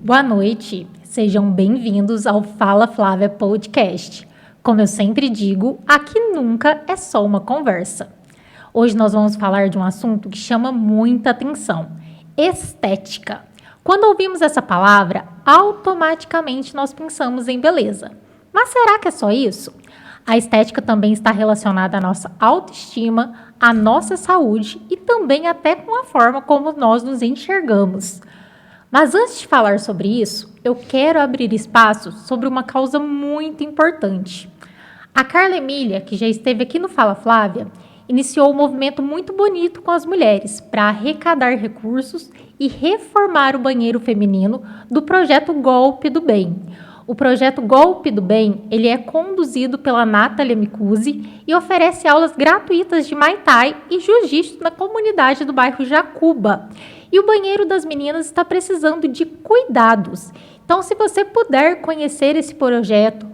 Boa noite, sejam bem-vindos ao Fala Flávia Podcast. Como eu sempre digo, aqui nunca é só uma conversa. Hoje nós vamos falar de um assunto que chama muita atenção: estética. Quando ouvimos essa palavra, automaticamente nós pensamos em beleza. Mas será que é só isso? A estética também está relacionada à nossa autoestima, à nossa saúde e também até com a forma como nós nos enxergamos. Mas antes de falar sobre isso, eu quero abrir espaço sobre uma causa muito importante. A Carla Emília, que já esteve aqui no Fala Flávia, iniciou um movimento muito bonito com as mulheres para arrecadar recursos e reformar o banheiro feminino do projeto Golpe do Bem. O projeto Golpe do Bem, ele é conduzido pela Nathalie Micuzzi e oferece aulas gratuitas de Muay Thai e Jiu-Jitsu na comunidade do bairro Jacuba. E o banheiro das meninas está precisando de cuidados. Então, se você puder conhecer esse projeto,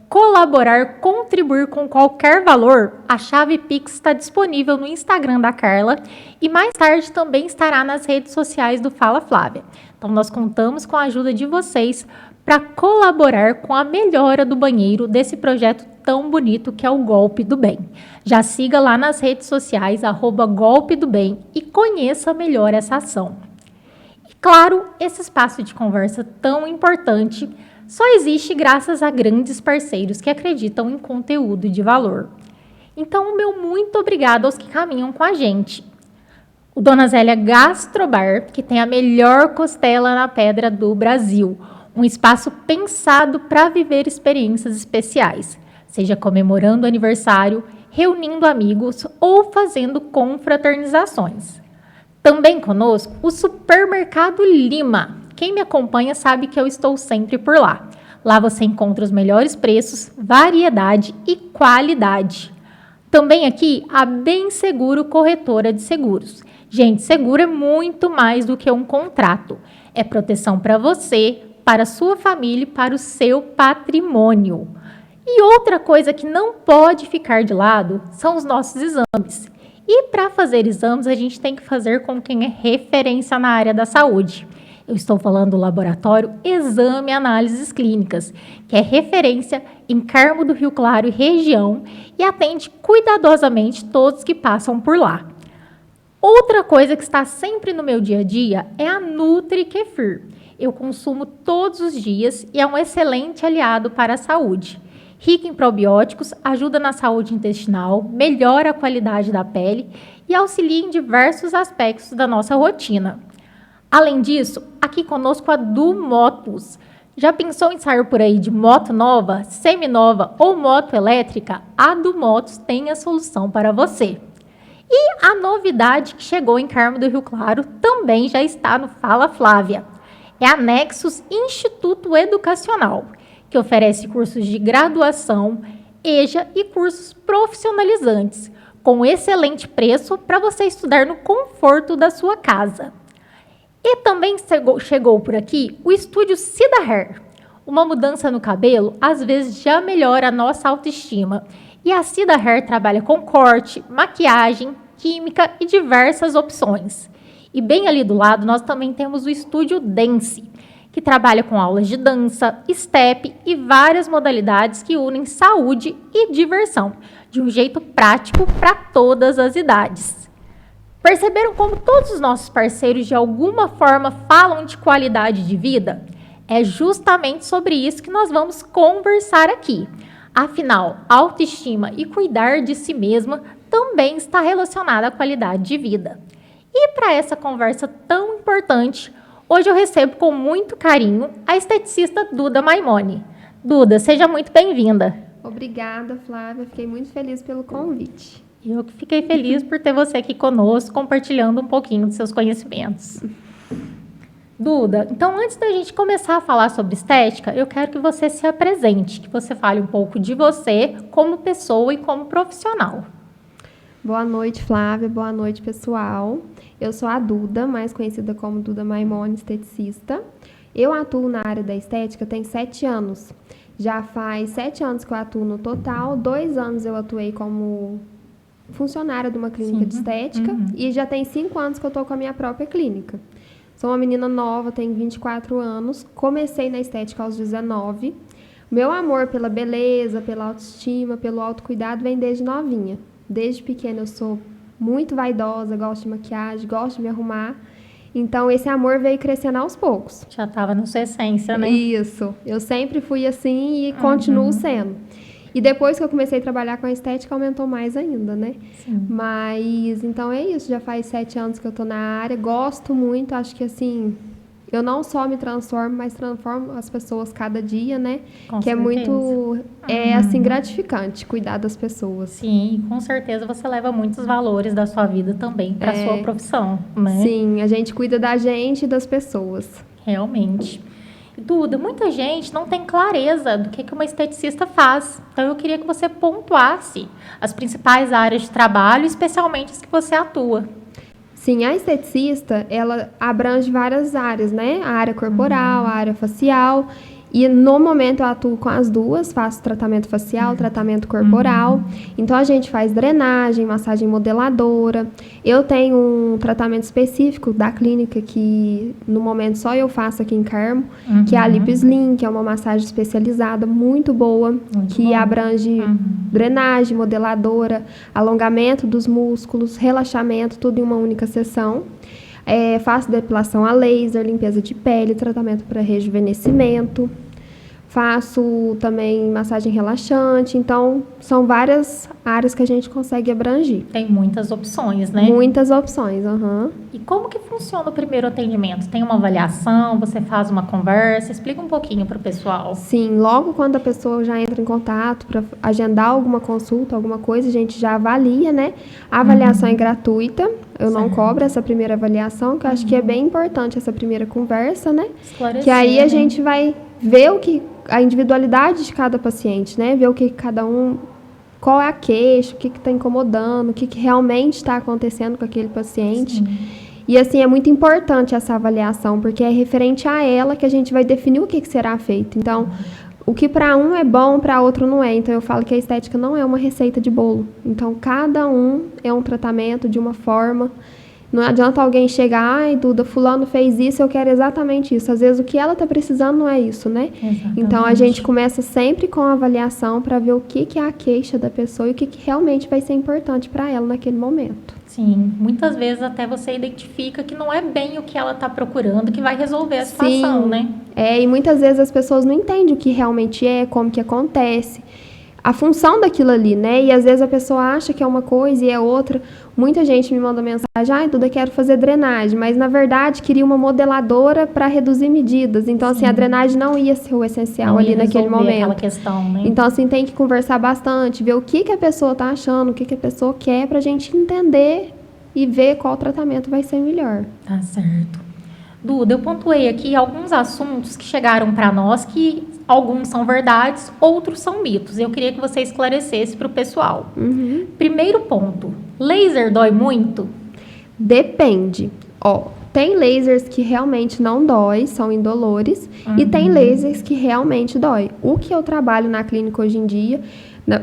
colaborar, contribuir com qualquer valor, a chave Pix está disponível no Instagram da Carla e mais tarde também estará nas redes sociais do Fala Flávia. Então, nós contamos com a ajuda de vocês para colaborar com a melhora do banheiro desse projeto tão bonito que é o Golpe do Bem. Já siga lá nas redes sociais, @Golpe do Bem, e conheça melhor essa ação. E claro, esse espaço de conversa tão importante só existe graças a grandes parceiros que acreditam em conteúdo de valor. Então, o meu muito obrigado aos que caminham com a gente. O Dona Zélia Gastrobar, que tem a melhor costela na pedra do Brasil. Um espaço pensado para viver experiências especiais, seja comemorando aniversário, reunindo amigos ou fazendo confraternizações. Também conosco o Supermercado Lima. Quem me acompanha sabe que eu estou sempre por lá. Lá você encontra os melhores preços, variedade e qualidade. Também aqui a Bem Seguro Corretora de Seguros. Gente, seguro é muito mais do que um contrato. É proteção para você, para a sua família e para o seu patrimônio. E outra coisa que não pode ficar de lado são os nossos exames. E para fazer exames, a gente tem que fazer com quem é referência na área da saúde. Eu estou falando do laboratório Exame e Análises Clínicas, que é referência em Carmo do Rio Claro e região e atende cuidadosamente todos que passam por lá. Outra coisa que está sempre no meu dia a dia é a Nutri Kefir. Eu consumo todos os dias e é um excelente aliado para a saúde. Rico em probióticos, ajuda na saúde intestinal, melhora a qualidade da pele e auxilia em diversos aspectos da nossa rotina. Além disso, aqui conosco a Du Motos. Já pensou em sair por aí de moto nova, seminova ou moto elétrica? A Du Motos tem a solução para você. E a novidade que chegou em Carmo do Rio Claro também já está no Fala Flávia. É a Nexus Instituto Educacional, que oferece cursos de graduação, EJA e cursos profissionalizantes, com excelente preço para você estudar no conforto da sua casa. E também chegou por aqui o estúdio Cida Hair. Uma mudança no cabelo, às vezes, já melhora a nossa autoestima. E a Cida Hair trabalha com corte, maquiagem, química e diversas opções. E bem ali do lado, nós também temos o Estúdio Dance, que trabalha com aulas de dança, step e várias modalidades que unem saúde e diversão, de um jeito prático para todas as idades. Perceberam como todos os nossos parceiros, de alguma forma, falam de qualidade de vida? É justamente sobre isso que nós vamos conversar aqui. Afinal, autoestima e cuidar de si mesma também está relacionada à qualidade de vida. E para essa conversa tão importante, hoje eu recebo com muito carinho a esteticista Duda Maimone. Duda, seja muito bem-vinda. Obrigada, Flávia. Fiquei muito feliz pelo convite. Eu fiquei feliz por ter você aqui conosco, compartilhando um pouquinho dos seus conhecimentos. Duda, então antes da gente começar a falar sobre estética, eu quero que você se apresente, que você fale um pouco de você como pessoa e como profissional. Boa noite, Flávia. Boa noite, pessoal. Eu sou a Duda, mais conhecida como Duda Maimone, esteticista. Eu atuo na área da estética tem 7 anos. Já faz 7 anos que eu atuo no total. 2 anos eu atuei como funcionária de uma clínica de estética. E já tem 5 anos que eu estou com a minha própria clínica. Sou uma menina nova, tenho 24 anos. Comecei na estética aos 19. Meu amor pela beleza, pela autoestima, pelo autocuidado vem desde novinha. Desde pequena eu sou muito vaidosa, gosto de maquiagem, gosto de me arrumar. Então, esse amor veio crescendo aos poucos. Já estava na sua essência, né? Isso. Eu sempre fui assim e continuo sendo. E depois que eu comecei a trabalhar com a estética, aumentou mais ainda, né? Sim. Mas, então é isso. Já faz 7 anos que eu tô na área. Gosto muito. Acho que, assim, eu não só me transformo, mas transformo as pessoas cada dia, né? Com que certeza. é muito, assim, gratificante cuidar das pessoas. Sim, e com certeza você leva muitos valores da sua vida também para a sua profissão, né? Sim, a gente cuida da gente e das pessoas. Realmente. Duda, muita gente não tem clareza do que uma esteticista faz. Então, eu queria que você pontuasse as principais áreas de trabalho, especialmente as que você atua. Sim, a esteticista, ela abrange várias áreas, né? A área corporal, a área facial. E no momento eu atuo com as duas, faço tratamento facial, tratamento corporal. Então a gente faz drenagem, massagem modeladora. Eu tenho um tratamento específico da clínica que no momento só eu faço aqui em Carmo, que é a Lip Slim, que é uma massagem especializada muito boa, que abrange drenagem, modeladora, alongamento dos músculos, relaxamento, tudo em uma única sessão. Faço depilação a laser, limpeza de pele, tratamento para rejuvenescimento. Faço também massagem relaxante. Então, são várias áreas que a gente consegue abranger. Tem muitas opções, né? Muitas opções, E como que funciona o primeiro atendimento? Tem uma avaliação? Você faz uma conversa? Explica um pouquinho para o pessoal. Sim, logo quando a pessoa já entra em contato para agendar alguma consulta, alguma coisa, a gente já avalia, né? A avaliação é gratuita. Eu não cobro essa primeira avaliação, que eu acho que é bem importante essa primeira conversa, né? Esclarecer, que aí a né? gente vai ver a individualidade de cada paciente, né? Ver o que cada um, qual é a queixa, o que está incomodando, o que realmente está acontecendo com aquele paciente. Sim. E assim, é muito importante essa avaliação, porque é referente a ela que a gente vai definir o que será feito. Então, o que para um é bom, para outro não é. Então, eu falo que a estética não é uma receita de bolo. Então, cada um é um tratamento de uma forma. Não adianta alguém chegar, ai, Duda, fulano fez isso, eu quero exatamente isso. Às vezes, o que ela está precisando não é isso, né? Exatamente. Então, a gente começa sempre com a avaliação para ver o que é a queixa da pessoa e o que realmente vai ser importante para ela naquele momento. Sim, muitas vezes até você identifica que não é bem o que ela está procurando que vai resolver a situação, né? E muitas vezes as pessoas não entendem o que realmente é, como que acontece, a função daquilo ali, né? E às vezes a pessoa acha que é uma coisa e é outra. Muita gente me manda mensagem, ai, Duda, quero fazer drenagem, mas na verdade queria uma modeladora para reduzir medidas. Então, assim, a drenagem não ia ser o essencial Não ali ia naquele resolver momento. aquela questão, né? Então, assim, tem que conversar bastante, ver o que a pessoa tá achando, o que a pessoa quer, pra gente entender e ver qual tratamento vai ser melhor. Tá certo. Duda, eu pontuei aqui alguns assuntos que chegaram para nós que alguns são verdades, outros são mitos. Eu queria que você esclarecesse para o pessoal. Primeiro ponto, laser dói muito? Depende. Tem lasers que realmente não dói, são indolores, e tem lasers que realmente dói. O que eu trabalho na clínica hoje em dia,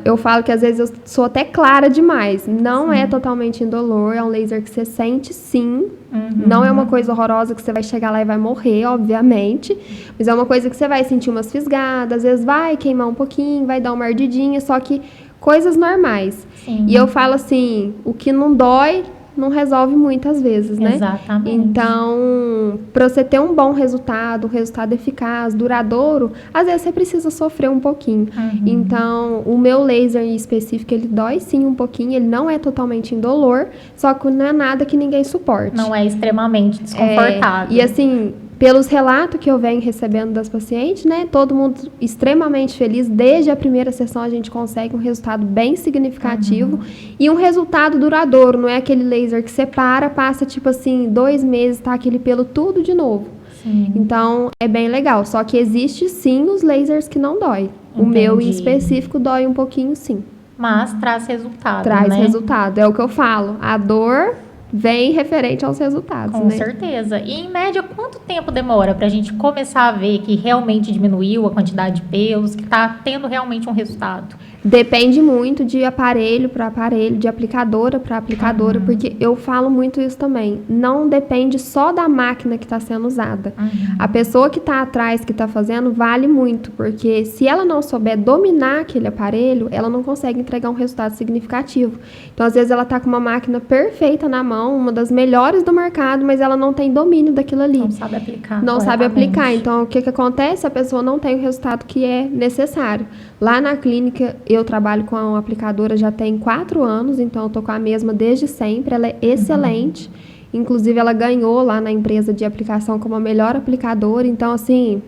eu falo que às vezes eu sou até clara demais. Não é totalmente indolor, é um laser que você sente sim. Não é uma coisa horrorosa que você vai chegar lá e vai morrer, obviamente. Mas é uma coisa que você vai sentir umas fisgadas, às vezes vai queimar um pouquinho, vai dar uma ardidinha, só que coisas normais. Sim. E eu falo assim, o que não dói não resolve muitas vezes, né? Exatamente. Então, para você ter um bom resultado, um resultado eficaz, duradouro, às vezes você precisa sofrer um pouquinho. Então, o meu laser em específico, ele dói sim um pouquinho, ele não é totalmente indolor, só que não é nada que ninguém suporte. Não é extremamente desconfortável. E assim, pelos relatos que eu venho recebendo das pacientes, né, todo mundo extremamente feliz. Desde a primeira sessão a gente consegue um resultado bem significativo e um resultado duradouro. Não é aquele laser que separa, passa tipo assim 2 meses, tá aquele pelo tudo de novo. Sim. Então é bem legal. Só que existe sim os lasers que não dói. O meu em específico dói um pouquinho sim. Mas traz resultado, Traz né? resultado. É o que eu falo. A dor vem referente aos resultados, Com certeza. E, em média, quanto tempo demora para a gente começar a ver que realmente diminuiu a quantidade de pelos, que está tendo realmente um resultado? Depende muito de aparelho para aparelho, de aplicadora para aplicadora, porque eu falo muito isso também. Não depende só da máquina que está sendo usada. A pessoa que está atrás, que está fazendo, vale muito, porque se ela não souber dominar aquele aparelho, ela não consegue entregar um resultado significativo. Então, às vezes, ela está com uma máquina perfeita na mão, uma das melhores do mercado, mas ela não tem domínio daquilo ali. Não sabe aplicar. Não sabe aplicar. Então, o que acontece? A pessoa não tem o resultado que é necessário. Lá na clínica, eu trabalho com uma aplicadora já tem 4 anos, então eu tô com a mesma desde sempre. Ela é excelente. Inclusive, ela ganhou lá na empresa de aplicação como a melhor aplicadora. Então, assim,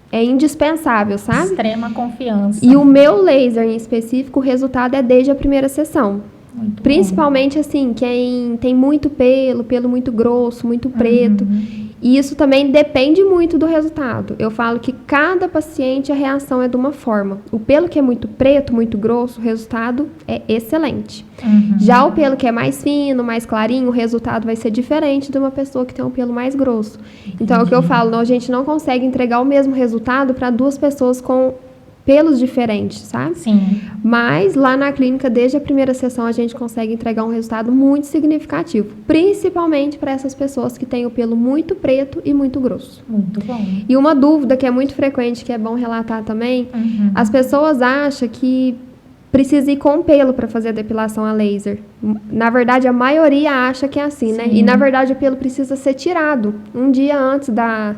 é indispensável, sabe? Extrema confiança. E o meu laser em específico, o resultado é desde a primeira sessão. Muito Principalmente, bom. assim, quem tem muito pelo muito grosso, muito preto. E isso também depende muito do resultado. Eu falo que cada paciente, a reação é de uma forma. O pelo que é muito preto, muito grosso, o resultado é excelente. Já o pelo que é mais fino, mais clarinho, o resultado vai ser diferente de uma pessoa que tem um pelo mais grosso. Então, é o que eu falo, a gente não consegue entregar o mesmo resultado para 2 pessoas com pelos diferentes, sabe? Sim. Mas lá na clínica, desde a primeira sessão, a gente consegue entregar um resultado muito significativo, principalmente para essas pessoas que têm o pelo muito preto e muito grosso. Muito bom. E uma dúvida que é muito frequente, que é bom relatar também, as pessoas acham que precisa ir com pelo para fazer a depilação a laser. Na verdade, a maioria acha que é assim, né? E na verdade, o pelo precisa ser tirado um dia antes da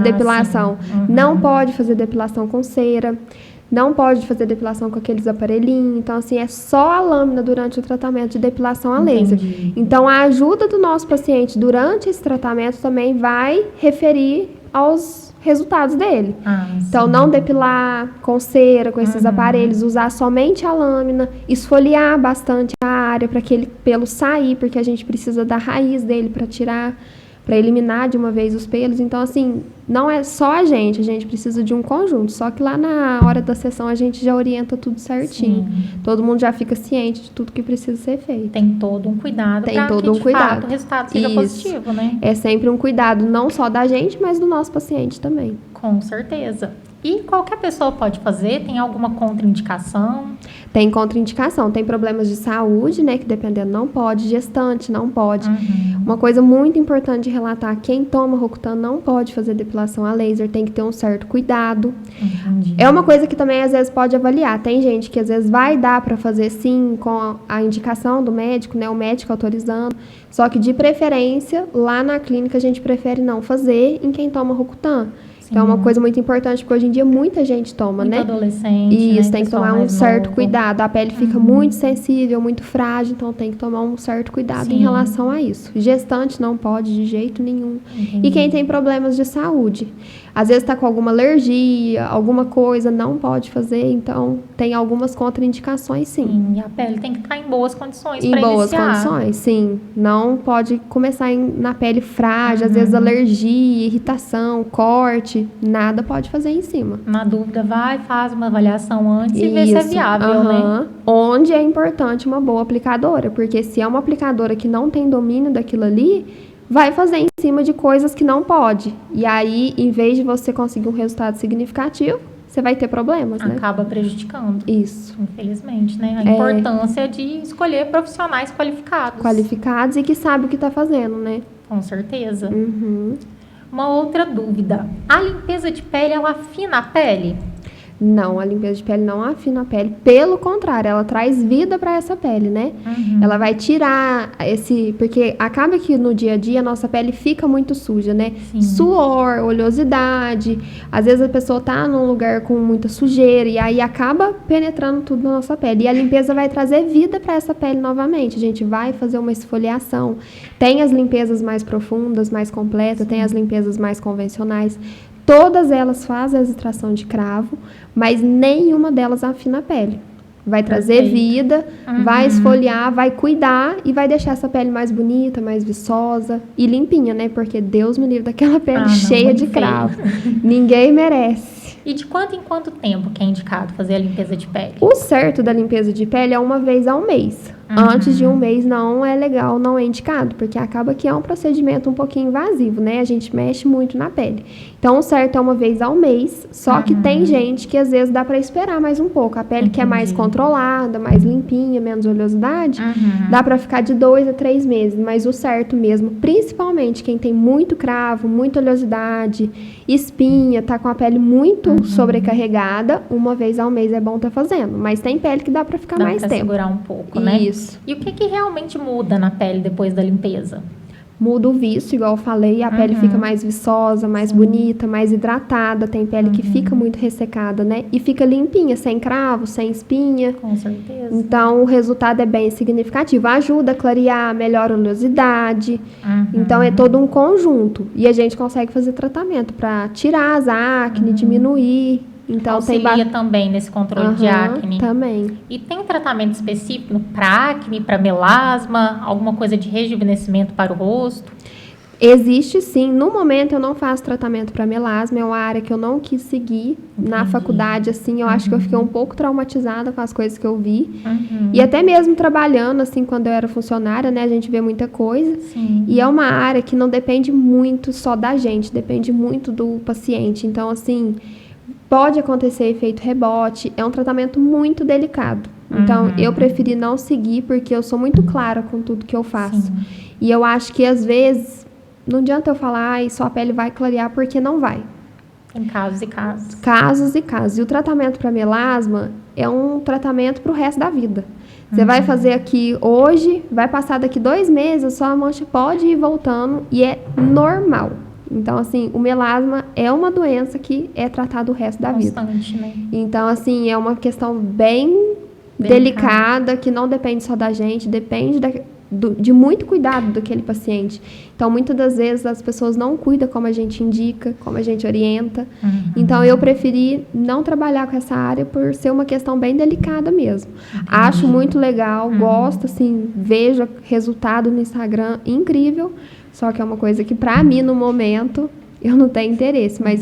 depilação. Não pode fazer depilação com cera, não pode fazer depilação com aqueles aparelhinhos. Então, assim, é só a lâmina durante o tratamento de depilação a laser. Então, a ajuda do nosso paciente durante esse tratamento também vai referir aos resultados dele. Então, não depilar com cera, com esses aparelhos, usar somente a lâmina, esfoliar bastante a área para aquele pelo sair, porque a gente precisa da raiz dele para tirar, para eliminar de uma vez os pelos. Então, assim, não é só a gente precisa de um conjunto. Só que lá na hora da sessão a gente já orienta tudo certinho. Todo mundo já fica ciente de tudo que precisa ser feito. Tem todo um cuidado para que, de fato, o resultado seja positivo, né? É sempre um cuidado, não só da gente, mas do nosso paciente também. Com certeza. E qualquer pessoa pode fazer? Tem alguma contraindicação? Tem contraindicação. Tem problemas de saúde, né? Que dependendo não pode. Gestante não pode. Uma coisa muito importante de relatar. Quem toma Rocutan não pode fazer depilação a laser. Tem que ter um certo cuidado. É uma coisa que também às vezes pode avaliar. Tem gente que às vezes vai dar para fazer sim com a indicação do médico, né? O médico autorizando. Só que de preferência, lá na clínica a gente prefere não fazer em quem toma Rocutan. Então, é uma coisa muito importante, porque hoje em dia muita gente toma, muito né? Adolescente, e isso, né? tem que tomar um certo cuidado. A pele fica muito sensível, muito frágil, então tem que tomar um certo cuidado em relação a isso. Gestante não pode de jeito nenhum. E quem tem problemas de saúde, às vezes está com alguma alergia, alguma coisa, não pode fazer, então tem algumas contraindicações, sim. E a pele tem que estar em boas condições para iniciar. Em boas condições, sim. Não pode começar na pele frágil, às vezes alergia, irritação, corte, nada pode fazer em cima. Na dúvida, vai, faz uma avaliação antes e vê se é viável, né? Onde é importante uma boa aplicadora, porque se é uma aplicadora que não tem domínio daquilo ali, vai fazer em cima de coisas que não pode. E aí, em vez de você conseguir um resultado significativo, você vai ter problemas, né? Acaba prejudicando. Isso. Infelizmente, né? A importância de escolher profissionais qualificados. Qualificados e que sabem o que está fazendo, né? Com certeza. Uma outra dúvida. A limpeza de pele, ela afina a pele? Não, a limpeza de pele não afina a pele. Pelo contrário, ela traz vida para essa pele, né? Ela vai tirar porque acaba que no dia a dia a nossa pele fica muito suja, né? Suor, oleosidade. Às vezes a pessoa tá num lugar com muita sujeira e aí acaba penetrando tudo na nossa pele. E a limpeza vai trazer vida para essa pele novamente. A gente vai fazer uma esfoliação. Tem as limpezas mais profundas, mais completas, tem as limpezas mais convencionais. Todas elas fazem a extração de cravo, mas nenhuma delas afina a pele. Vai trazer vida, vai esfoliar, vai cuidar e vai deixar essa pele mais bonita, mais viçosa e limpinha, né? Porque Deus me livre daquela pele cheia de cravo. Ninguém merece. E de quanto em quanto tempo que é indicado fazer a limpeza de pele? O certo da limpeza de pele é uma vez ao mês. Antes de um mês não é legal, não é indicado, porque acaba que é um procedimento um pouquinho invasivo, né? A gente mexe muito na pele. Então, o certo é uma vez ao mês, só que tem gente que às vezes dá para esperar mais um pouco. A pele que é mais controlada, mais limpinha, menos oleosidade, dá para ficar de 2 a 3 meses. Mas o certo mesmo, principalmente quem tem muito cravo, muita oleosidade, espinha, tá com a pele muito sobrecarregada, uma vez ao mês é bom tá fazendo. Mas tem pele que dá para ficar mais tempo. Segurar um pouco, né? Isso. E o que realmente muda na pele depois da limpeza? Muda o viço, igual eu falei, a pele fica mais viçosa, mais bonita, mais hidratada. Tem pele que fica muito ressecada, né? E fica limpinha, sem cravo, sem espinha. Com certeza. Então, o resultado é bem significativo. Ajuda a clarear, melhora a oleosidade. Então, é todo um conjunto. E a gente consegue fazer tratamento para tirar as acne, diminuir. Então, auxilia também nesse controle de acne. Também. E tem tratamento específico para acne, para melasma, alguma coisa de rejuvenescimento para o rosto? Existe sim. No momento eu não faço tratamento para melasma, é uma área que eu não quis seguir. Na faculdade, assim, eu acho que eu fiquei um pouco traumatizada com as coisas que eu vi. E até mesmo trabalhando, assim, quando eu era funcionária, né, a gente vê muita coisa. E é uma área que não depende muito só da gente, depende muito do paciente. Então, assim, pode acontecer efeito rebote, é um tratamento muito delicado. Então, eu preferi não seguir porque eu sou muito clara com tudo que eu faço. E eu acho que, às vezes, não adianta eu falar, sua pele vai clarear, porque não vai. Tem casos e casos. Casos e casos. E o tratamento para melasma é um tratamento para o resto da vida. Você vai fazer aqui hoje, vai passar daqui 2 meses, a sua mancha pode ir voltando e é normal. Então, assim, o melasma é uma doença que é tratada o resto da vida. Né? Então, assim, é uma questão bem delicada, que não depende só da gente, depende de muito cuidado daquele paciente. Então, muitas das vezes, as pessoas não cuidam como a gente indica, como a gente orienta. Então, eu preferi não trabalhar com essa área por ser uma questão bem delicada mesmo. Acho muito legal, gosto, assim, vejo resultado no Instagram incrível. Só que é uma coisa que, pra mim, no momento, eu não tenho interesse. Mas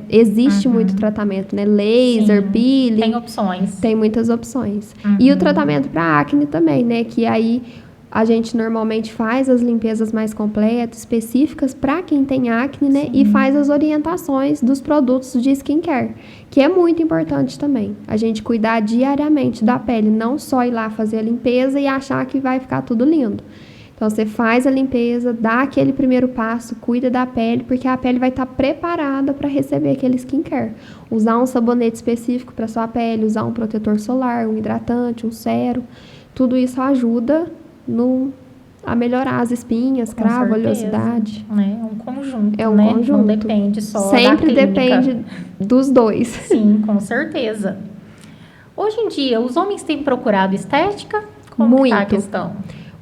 existe muito tratamento, né? Laser, peeling. Tem opções. Tem muitas opções. E o tratamento para acne também, né? Que aí a gente normalmente faz as limpezas mais completas, específicas para quem tem acne, né? E faz as orientações dos produtos de skincare, que é muito importante também. A gente cuidar diariamente da pele, não só ir lá fazer a limpeza e achar que vai ficar tudo lindo. Então, você faz a limpeza, dá aquele primeiro passo, cuida da pele, porque a pele vai estar preparada para receber aquele skincare. Usar um sabonete específico para sua pele, usar um protetor solar, um hidratante, um sérum. Tudo isso ajuda a melhorar as espinhas, cravo, oleosidade. É um conjunto, É um né? conjunto. Não depende só Sempre da clínica. depende dos dois. Sim, com certeza. Hoje em dia, os homens têm procurado estética? Como está a questão?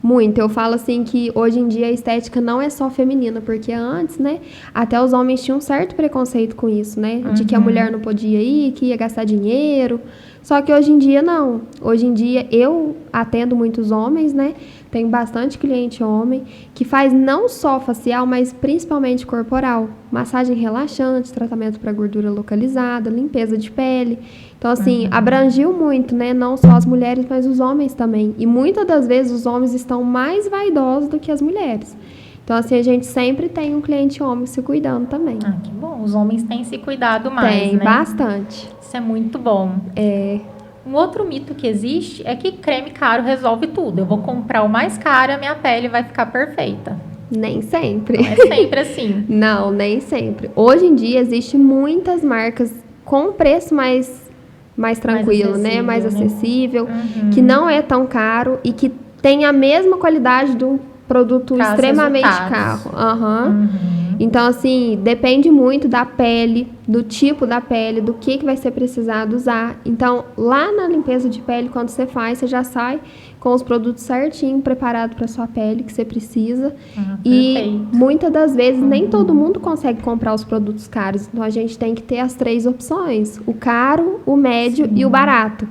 Muito. Eu falo assim que hoje em dia a estética não é só feminina, porque antes, né, até os homens tinham um certo preconceito com isso, né, de que a mulher não podia ir, que ia gastar dinheiro. Só que hoje em dia não. Hoje em dia eu atendo muitos homens, né, tenho bastante cliente homem que faz não só facial, mas principalmente corporal. Massagem relaxante, tratamento para gordura localizada, limpeza de pele. Então, assim, abrangiu muito, né? Não só as mulheres, mas os homens também. E muitas das vezes os homens estão mais vaidosos do que as mulheres. Então, assim, a gente sempre tem um cliente homem se cuidando também. Ah, que bom. Os homens têm se cuidado mais, né? Tem, bastante. Isso é muito bom. Um outro mito que existe é que creme caro resolve tudo. Eu vou comprar o mais caro e a minha pele vai ficar perfeita. Nem sempre. Não é sempre assim. Não, nem sempre. Hoje em dia, existem muitas marcas com preço mais tranquilo, né? Mais acessível, que não é tão caro e que tem a mesma qualidade de um produto extremamente caro. Então, assim, depende muito da pele, do tipo da pele, do que vai ser precisado usar. Então, lá na limpeza de pele, quando você faz, você já sai com os produtos certinho, preparado para sua pele, que você precisa. E muitas das vezes, nem todo mundo consegue comprar os produtos caros. Então, a gente tem que ter as 3 opções. O caro, o médio e o barato.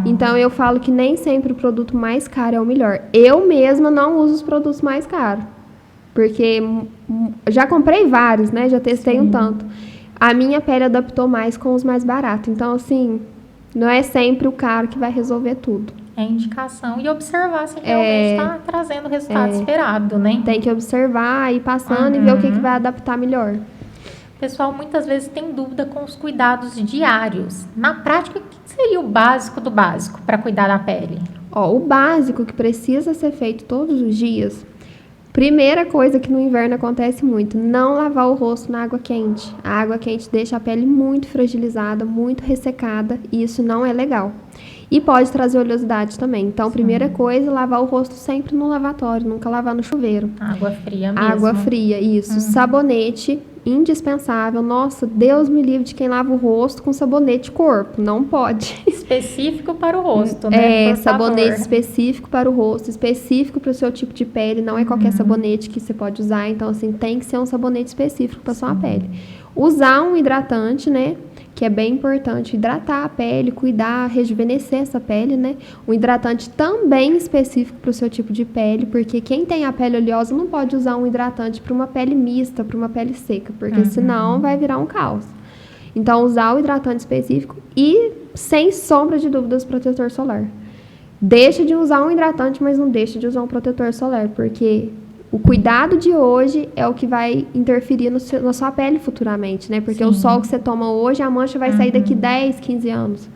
Então, eu falo que nem sempre o produto mais caro é o melhor. Eu mesma não uso os produtos mais caros. Porque já comprei vários, né? Já testei um tanto. A minha pele adaptou mais com os mais baratos. Então, assim, não é sempre o caro que vai resolver tudo. É indicação e observar se realmente está trazendo o resultado esperado, né? Tem que observar, ir passando e ver o que vai adaptar melhor. Pessoal, muitas vezes tem dúvida com os cuidados diários. Na prática, o que seria o básico do básico para cuidar da pele? O básico que precisa ser feito todos os dias. Primeira coisa que no inverno acontece muito, não lavar o rosto na água quente. A água quente deixa a pele muito fragilizada, muito ressecada e isso não é legal. E pode trazer oleosidade também. Então, primeira coisa, lavar o rosto sempre no lavatório, nunca lavar no chuveiro. Água fria mesmo. Água fria, isso. Sabonete, indispensável. Nossa, Deus me livre de quem lava o rosto com sabonete de corpo. Não pode. Específico para o rosto, né? Sabonete específico para o rosto, específico para o seu tipo de pele. Não é qualquer sabonete que você pode usar. Então, assim, tem que ser um sabonete específico para a sua pele. Usar um hidratante, né? Que é bem importante, hidratar a pele, cuidar, rejuvenescer essa pele, né? Um hidratante também específico para o seu tipo de pele, porque quem tem a pele oleosa não pode usar um hidratante para uma pele mista, para uma pele seca, porque senão vai virar um caos. Então, usar o hidratante específico e, sem sombra de dúvidas, protetor solar. Deixa de usar um hidratante, mas não deixa de usar um protetor solar, porque o cuidado de hoje é o que vai interferir na sua pele futuramente, né? Porque o sol que você toma hoje, a mancha vai sair daqui 10, 15 anos.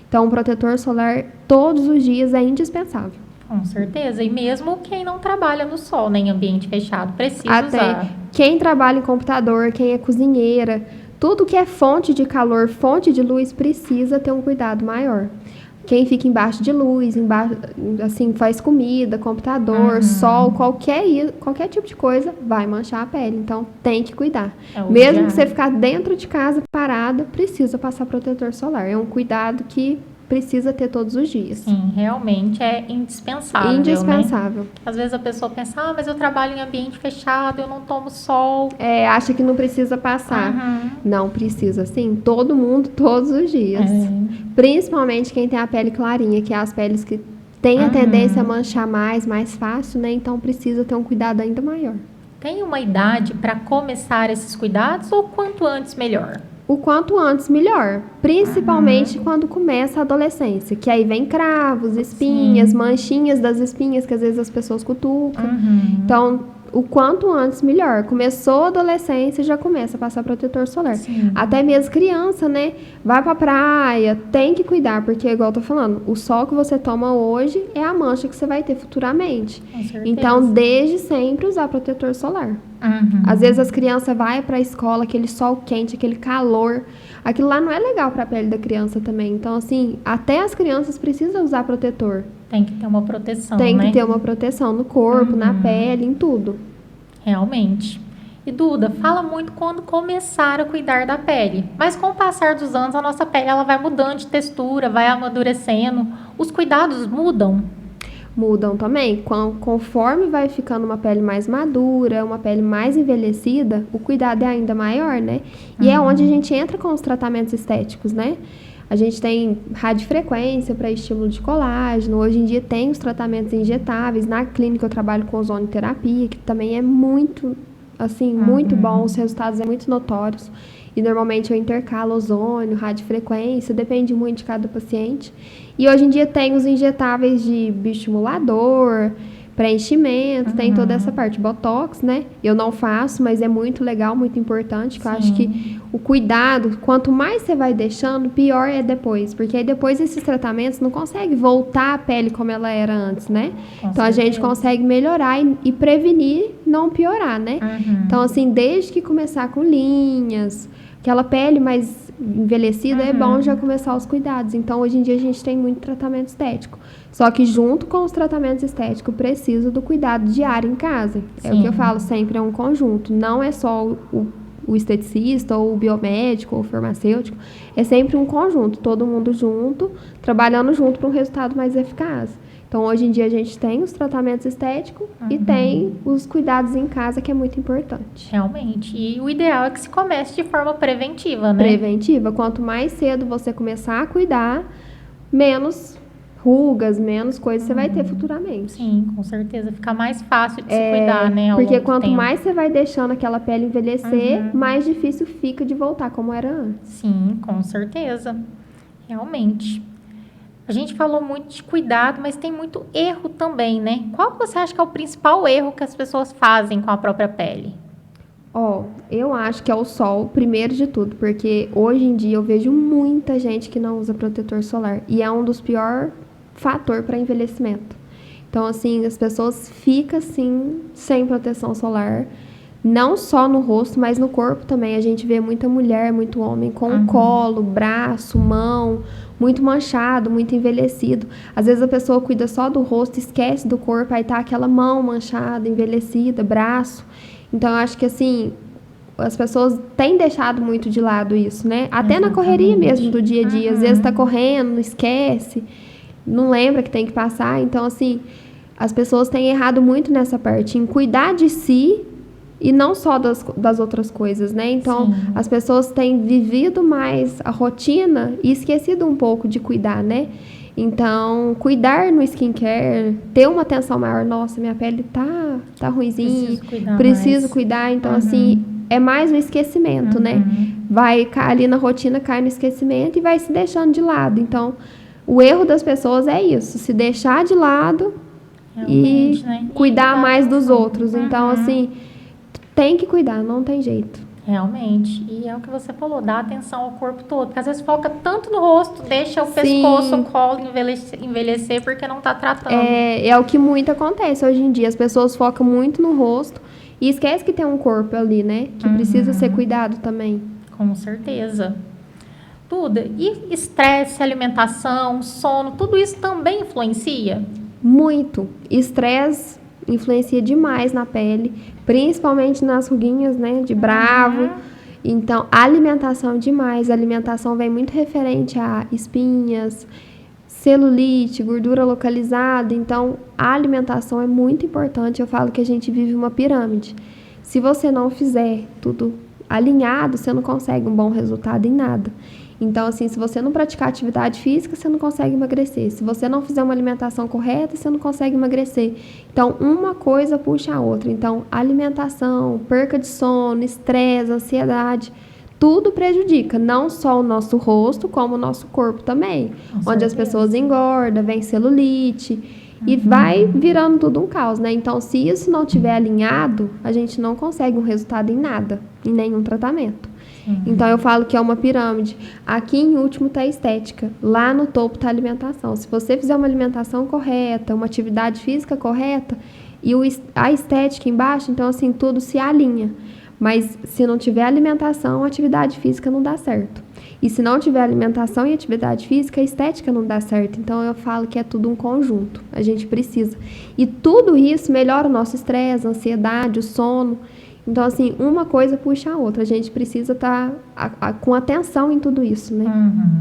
Então, um protetor solar todos os dias é indispensável. Com certeza. E mesmo quem não trabalha no sol, nem em ambiente fechado, precisa usar. Quem trabalha em computador, quem é cozinheira, tudo que é fonte de calor, fonte de luz, precisa ter um cuidado maior. Quem fica embaixo de luz, assim, faz comida, computador, sol, qualquer tipo de coisa, vai manchar a pele. Então, tem que cuidar. Mesmo que você ficar dentro de casa parada, precisa passar protetor solar. É um cuidado que precisa ter todos os dias. Sim, realmente é indispensável, indispensável. Né? Às vezes a pessoa pensa, mas eu trabalho em ambiente fechado, eu não tomo sol. Acha que não precisa passar. Não precisa, sim. Todo mundo, todos os dias. Principalmente quem tem a pele clarinha, que é as peles que têm a tendência a manchar mais fácil, né? Então precisa ter um cuidado ainda maior. Tem uma idade para começar esses cuidados ou quanto antes melhor? O quanto antes, melhor. Principalmente quando começa a adolescência. Que aí vem cravos, espinhas, manchinhas das espinhas que às vezes as pessoas cutucam. Então, o quanto antes, melhor. Começou a adolescência, já começa a passar protetor solar. Até mesmo criança, né? Vai pra praia, tem que cuidar. Porque, igual eu tô falando, o sol que você toma hoje é a mancha que você vai ter futuramente. Então, desde sempre usar protetor solar. Às vezes as crianças vão para a escola, aquele sol quente, aquele calor. Aquilo lá não é legal para a pele da criança também. Então, assim, até as crianças precisam usar protetor. Tem que ter uma proteção, Tem que ter uma proteção no corpo, na pele, em tudo. Realmente. E Duda, fala muito quando começar a cuidar da pele. Mas com o passar dos anos, a nossa pele ela vai mudando de textura, vai amadurecendo. Os cuidados mudam? Mudam também. Conforme vai ficando uma pele mais madura, uma pele mais envelhecida, o cuidado é ainda maior, né? E é onde a gente entra com os tratamentos estéticos, né? A gente tem radiofrequência para estímulo de colágeno. Hoje em dia tem os tratamentos injetáveis. Na clínica eu trabalho com ozonioterapia, que também é muito, assim, muito bom. Os resultados são muito notórios. E normalmente eu intercalo ozônio, radiofrequência, depende muito de cada paciente. E hoje em dia tem os injetáveis de bioestimulador, preenchimento, tem toda essa parte. Botox, né? Eu não faço, mas é muito legal, muito importante. Que eu acho que o cuidado, quanto mais você vai deixando, pior é depois. Porque aí depois esses tratamentos não conseguem voltar a pele como ela era antes, né? Então a gente consegue melhorar e prevenir, não piorar, né? Então, assim, desde que começar com linhas, aquela pele mais envelhecida, é bom já começar os cuidados. Então, hoje em dia, a gente tem muito tratamento estético. Só que, junto com os tratamentos estéticos, precisa do cuidado diário em casa. É o que eu falo sempre, é um conjunto. Não é só o esteticista, ou o biomédico, ou o farmacêutico. É sempre um conjunto, todo mundo junto, trabalhando junto para um resultado mais eficaz. Então, hoje em dia, a gente tem os tratamentos estéticos e tem os cuidados em casa, que é muito importante. Realmente. E o ideal é que se comece de forma preventiva, né? Preventiva. Quanto mais cedo você começar a cuidar, menos rugas, menos coisas você vai ter futuramente. Sim, com certeza. Fica mais fácil de se cuidar, né? Porque quanto mais você vai deixando aquela pele envelhecer, mais difícil fica de voltar como era antes. Sim, com certeza. Realmente. A gente falou muito de cuidado, mas tem muito erro também, né? Qual que você acha que é o principal erro que as pessoas fazem com a própria pele? Eu acho que é o sol, primeiro de tudo, porque hoje em dia eu vejo muita gente que não usa protetor solar e é um dos piores fatores para envelhecimento. Então, assim, as pessoas ficam assim, sem proteção solar, não só no rosto, mas no corpo também. A gente vê muita mulher, muito homem com colo, braço, mão, muito manchado, muito envelhecido. Às vezes a pessoa cuida só do rosto, esquece do corpo, aí tá aquela mão manchada, envelhecida, braço. Então, eu acho que, assim, as pessoas têm deixado muito de lado isso, né? Até na correria mesmo do dia a dia. Às vezes tá correndo, não esquece, não lembra que tem que passar. Então, assim, as pessoas têm errado muito nessa parte, em cuidar de si e não só das outras coisas, né? Então, as pessoas têm vivido mais a rotina e esquecido um pouco de cuidar, né? Então, cuidar no skincare, ter uma atenção maior. Nossa, minha pele tá ruimzinha, preciso cuidar. Então, assim, é mais um esquecimento, né? Vai ali na rotina, cai no esquecimento e vai se deixando de lado. Então, o erro das pessoas é isso, se deixar de lado e cuidar mais dos outros. Então, assim, tem que cuidar, não tem jeito. Realmente. E é o que você falou, dá atenção ao corpo todo. Porque às vezes foca tanto no rosto, deixa o pescoço, o colo envelhecer porque não tá tratando. É o que muito acontece hoje em dia. As pessoas focam muito no rosto e esquece que tem um corpo ali, né? Que precisa ser cuidado também. Com certeza. Duda, e estresse, alimentação, sono, tudo isso também influencia? Muito. Estresse influencia demais na pele, principalmente nas ruguinhas, né, de bravo. Então, a alimentação demais. A alimentação vem muito referente a espinhas, celulite, gordura localizada. Então, a alimentação é muito importante. Eu falo que a gente vive uma pirâmide. Se você não fizer tudo alinhado, você não consegue um bom resultado em nada. Então, assim, se você não praticar atividade física, você não consegue emagrecer. Se você não fizer uma alimentação correta, você não consegue emagrecer. Então, uma coisa puxa a outra. Então, alimentação, perca de sono, estresse, ansiedade, tudo prejudica. Não só o nosso rosto, como o nosso corpo também. Onde as pessoas engordam, vem celulite e vai virando tudo um caos, né? Então, se isso não estiver alinhado, a gente não consegue um resultado em nada, em nenhum tratamento. Então, eu falo que é uma pirâmide. Aqui, em último, está a estética. Lá no topo está a alimentação. Se você fizer uma alimentação correta, uma atividade física correta e a estética embaixo, então, assim, tudo se alinha. Mas, se não tiver alimentação, a atividade física não dá certo. E se não tiver alimentação e atividade física, a estética não dá certo. Então, eu falo que é tudo um conjunto. A gente precisa. E tudo isso melhora o nosso estresse, a ansiedade, o sono. Então, assim, uma coisa puxa a outra. A gente precisa estar com atenção em tudo isso, né?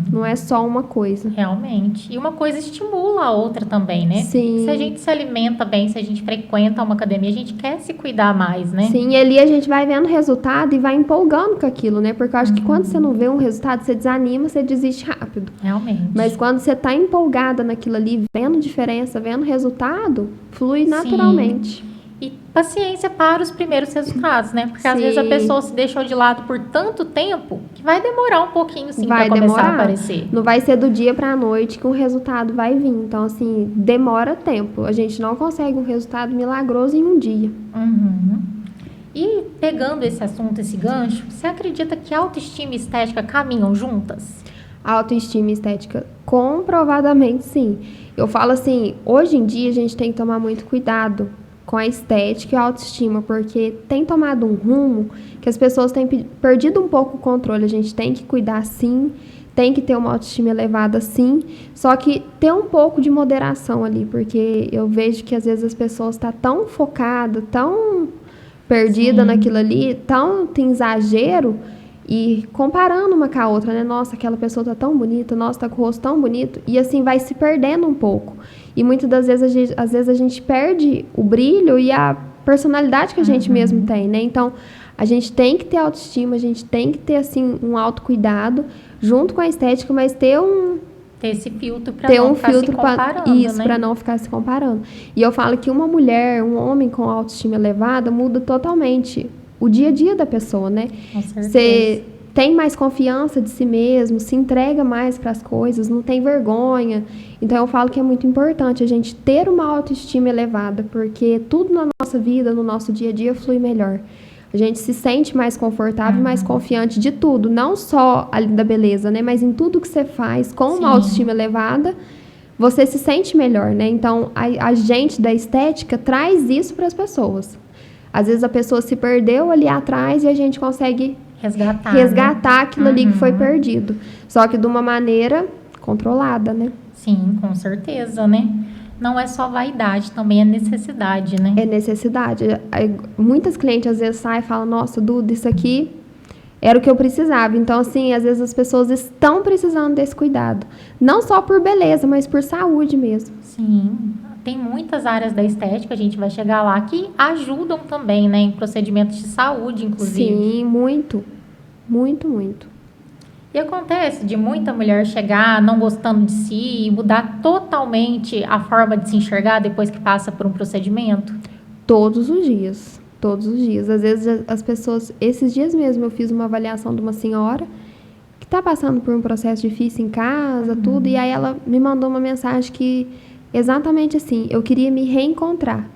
Não é só uma coisa. Realmente. E uma coisa estimula a outra também, né? Sim. Se a gente se alimenta bem, se a gente frequenta uma academia, a gente quer se cuidar mais, né? Sim, e ali a gente vai vendo resultado e vai empolgando com aquilo, né? Porque eu acho que quando você não vê um resultado, você desanima, você desiste rápido. Realmente. Mas quando você está empolgada naquilo ali, vendo diferença, vendo resultado, flui naturalmente. E paciência para os primeiros resultados, né? Porque às vezes a pessoa se deixou de lado por tanto tempo que vai demorar um pouquinho, sim, para começar a aparecer. Não vai ser do dia para a noite que um resultado vai vir. Então, assim, demora tempo. A gente não consegue um resultado milagroso em um dia. E pegando esse assunto, esse gancho, você acredita que autoestima e estética caminham juntas? Autoestima e estética, comprovadamente, sim. Eu falo assim, hoje em dia a gente tem que tomar muito cuidado com a estética e a autoestima, porque tem tomado um rumo que as pessoas têm perdido um pouco o controle. A gente tem que cuidar, sim, tem que ter uma autoestima elevada, sim, só que ter um pouco de moderação ali, porque eu vejo que às vezes as pessoas estão tão focadas, tão perdidas naquilo ali, tão tem exagero, e comparando uma com a outra, né? Nossa, aquela pessoa tá tão bonita, nossa, tá com o rosto tão bonito, e assim vai se perdendo um pouco. E muitas das vezes às vezes a gente perde o brilho e a personalidade que a gente mesmo tem, né? Então, a gente tem que ter autoestima, a gente tem que ter, assim, um autocuidado junto com a estética, mas ter esse filtro para não ficar se comparando, isso, para não ficar se comparando. E eu falo que uma mulher, um homem com autoestima elevada muda totalmente o dia a dia da pessoa, né? Com certeza. Você tem mais confiança de si mesmo, se entrega mais para as coisas, não tem vergonha. Então eu falo que é muito importante a gente ter uma autoestima elevada, porque tudo na nossa vida, no nosso dia a dia, flui melhor. A gente se sente mais confortável, mais confiante de tudo, não só ali da beleza, né, mas em tudo que você faz com uma autoestima elevada, você se sente melhor, né? Então a gente da estética traz isso para as pessoas. Às vezes a pessoa se perdeu ali atrás e a gente consegue resgatar aquilo ali que foi perdido. Só que de uma maneira controlada, né? Sim, com certeza, né? Não é só vaidade, também é necessidade, né? É necessidade. Muitas clientes às vezes saem e falam, nossa, Duda, isso aqui era o que eu precisava. Então, assim, às vezes as pessoas estão precisando desse cuidado. Não só por beleza, mas por saúde mesmo. Sim, tem muitas áreas da estética, a gente vai chegar lá, que ajudam também, né? Em procedimentos de saúde, inclusive. Sim, muito. Muito, muito. E acontece de muita mulher chegar não gostando de si e mudar totalmente a forma de se enxergar depois que passa por um procedimento? Todos os dias. Todos os dias. Às vezes as pessoas... Esses dias mesmo eu fiz uma avaliação de uma senhora que está passando por um processo difícil em casa, tudo, e aí ela me mandou uma mensagem que... Exatamente assim, eu queria me reencontrar.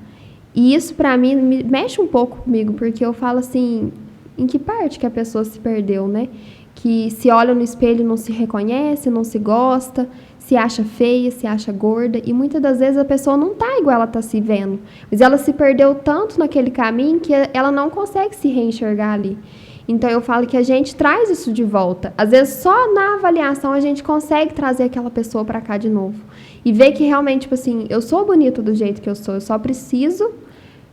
E isso, pra mim, me mexe um pouco comigo, porque eu falo assim, em que parte que a pessoa se perdeu, né? Que se olha no espelho não se reconhece, não se gosta, se acha feia, se acha gorda, e muitas das vezes a pessoa não tá igual ela tá se vendo, mas ela se perdeu tanto naquele caminho que ela não consegue se reenxergar ali. Então eu falo que a gente traz isso de volta. Às vezes só na avaliação a gente consegue trazer aquela pessoa pra cá de novo. E ver que realmente, tipo assim, eu sou bonita do jeito que eu sou, eu só preciso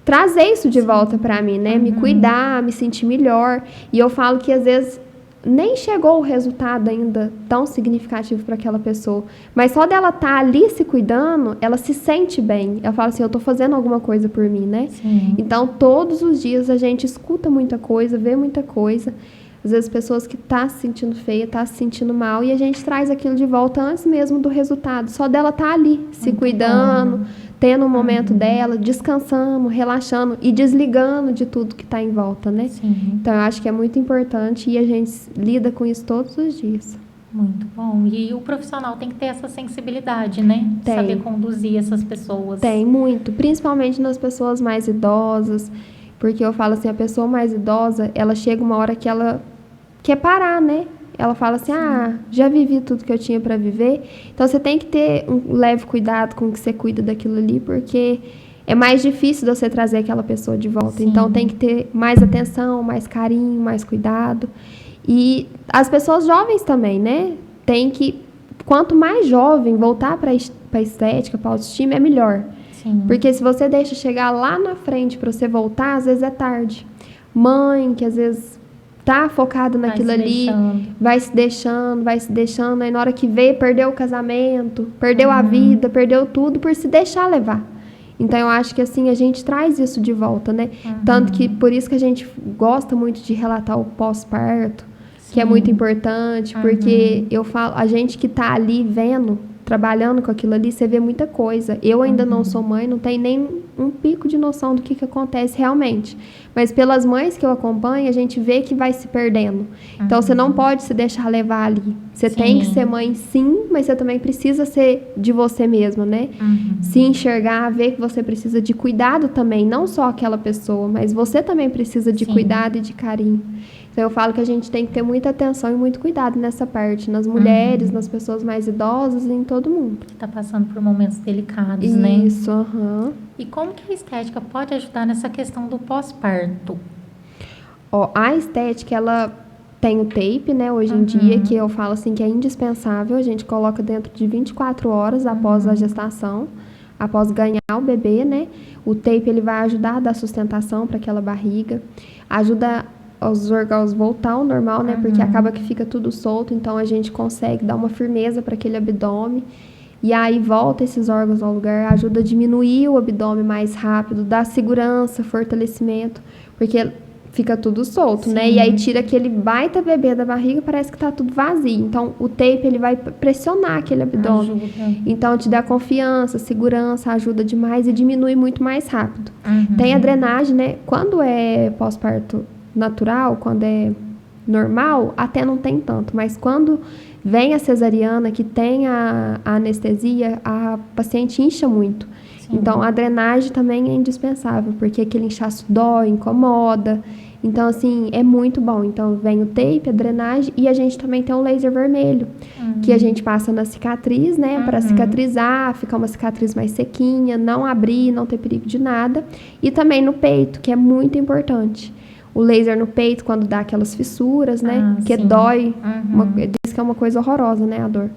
trazer isso de volta pra mim, né? Me cuidar, me sentir melhor. E eu falo que às vezes nem chegou o resultado ainda tão significativo para aquela pessoa, mas só dela estar ali se cuidando, ela se sente bem. Ela fala assim, eu tô fazendo alguma coisa por mim, né? Sim. Então, todos os dias a gente escuta muita coisa, vê muita coisa. Às vezes, pessoas que tá se sentindo feia, tá se sentindo mal, e a gente traz aquilo de volta antes mesmo do resultado. Só dela estar ali, se cuidando, tendo um momento dela, descansando, relaxando e desligando de tudo que está em volta, né? Sim. Então, eu acho que é muito importante e a gente lida com isso todos os dias. Muito bom. E o profissional tem que ter essa sensibilidade, né? Tem. Saber conduzir essas pessoas. Tem, muito. Principalmente nas pessoas mais idosas. Porque eu falo assim, a pessoa mais idosa, ela chega uma hora que ela quer parar, né? Ela fala assim, já vivi tudo que eu tinha para viver. Então, você tem que ter um leve cuidado com que você cuida daquilo ali, porque é mais difícil de você trazer aquela pessoa de volta. Sim. Então, tem que ter mais atenção, mais carinho, mais cuidado. E as pessoas jovens também, né? Tem que, quanto mais jovem, voltar para a estética, para a autoestima, é melhor. Sim. Porque se você deixa chegar lá na frente para você voltar, às vezes é tarde. Mãe, que às vezes tá focada naquilo ali, vai se deixando, aí na hora que vê, perdeu o casamento, perdeu a vida, perdeu tudo por se deixar levar. Então, eu acho que assim, a gente traz isso de volta, né? Tanto que, por isso que a gente gosta muito de relatar o pós-parto, que é muito importante, porque eu falo, a gente que tá ali vendo, trabalhando com aquilo ali, você vê muita coisa. Eu ainda não sou mãe, não tenho nem um pico de noção do que acontece realmente. Mas pelas mães que eu acompanho, a gente vê que vai se perdendo. Então, você não pode se deixar levar ali. Você tem que ser mãe, sim, mas você também precisa ser de você mesma, né? Se enxergar, ver que você precisa de cuidado também, não só aquela pessoa, mas você também precisa de cuidado e de carinho. Então, eu falo que a gente tem que ter muita atenção e muito cuidado nessa parte, nas mulheres, nas pessoas mais idosas e em todo mundo. Que está passando por momentos delicados, né? Isso, E como que a estética pode ajudar nessa questão do pós-parto? Ó, a estética, ela tem o tape, né, hoje em dia, que eu falo assim que é indispensável, a gente coloca dentro de 24 horas após a gestação, após ganhar o bebê, né? O tape, ele vai ajudar a dar sustentação para aquela barriga, ajuda os órgãos voltar ao normal, né? Porque acaba que fica tudo solto, então a gente consegue dar uma firmeza para aquele abdômen. E aí volta esses órgãos ao lugar, ajuda a diminuir o abdômen mais rápido, dá segurança, fortalecimento, porque fica tudo solto, né? E aí tira aquele baita bebê da barriga, parece que tá tudo vazio. Então, o tape, ele vai pressionar aquele abdômen. Então, te dá confiança, segurança, ajuda demais e diminui muito mais rápido. Tem a drenagem, né? Quando é pós-parto natural, quando é normal, até não tem tanto, mas quando vem a cesariana, que tem a anestesia, a paciente incha muito. Sim. Então, a drenagem também é indispensável, porque aquele inchaço dói, incomoda. Então, assim, é muito bom. Então, vem o tape, a drenagem, e a gente também tem o laser vermelho, que a gente passa na cicatriz, né, para cicatrizar, ficar uma cicatriz mais sequinha, não abrir, não ter perigo de nada. E também no peito, que é muito importante. O laser no peito, quando dá aquelas fissuras, né, que sim. Dói, diz que é uma coisa horrorosa, né, a dor.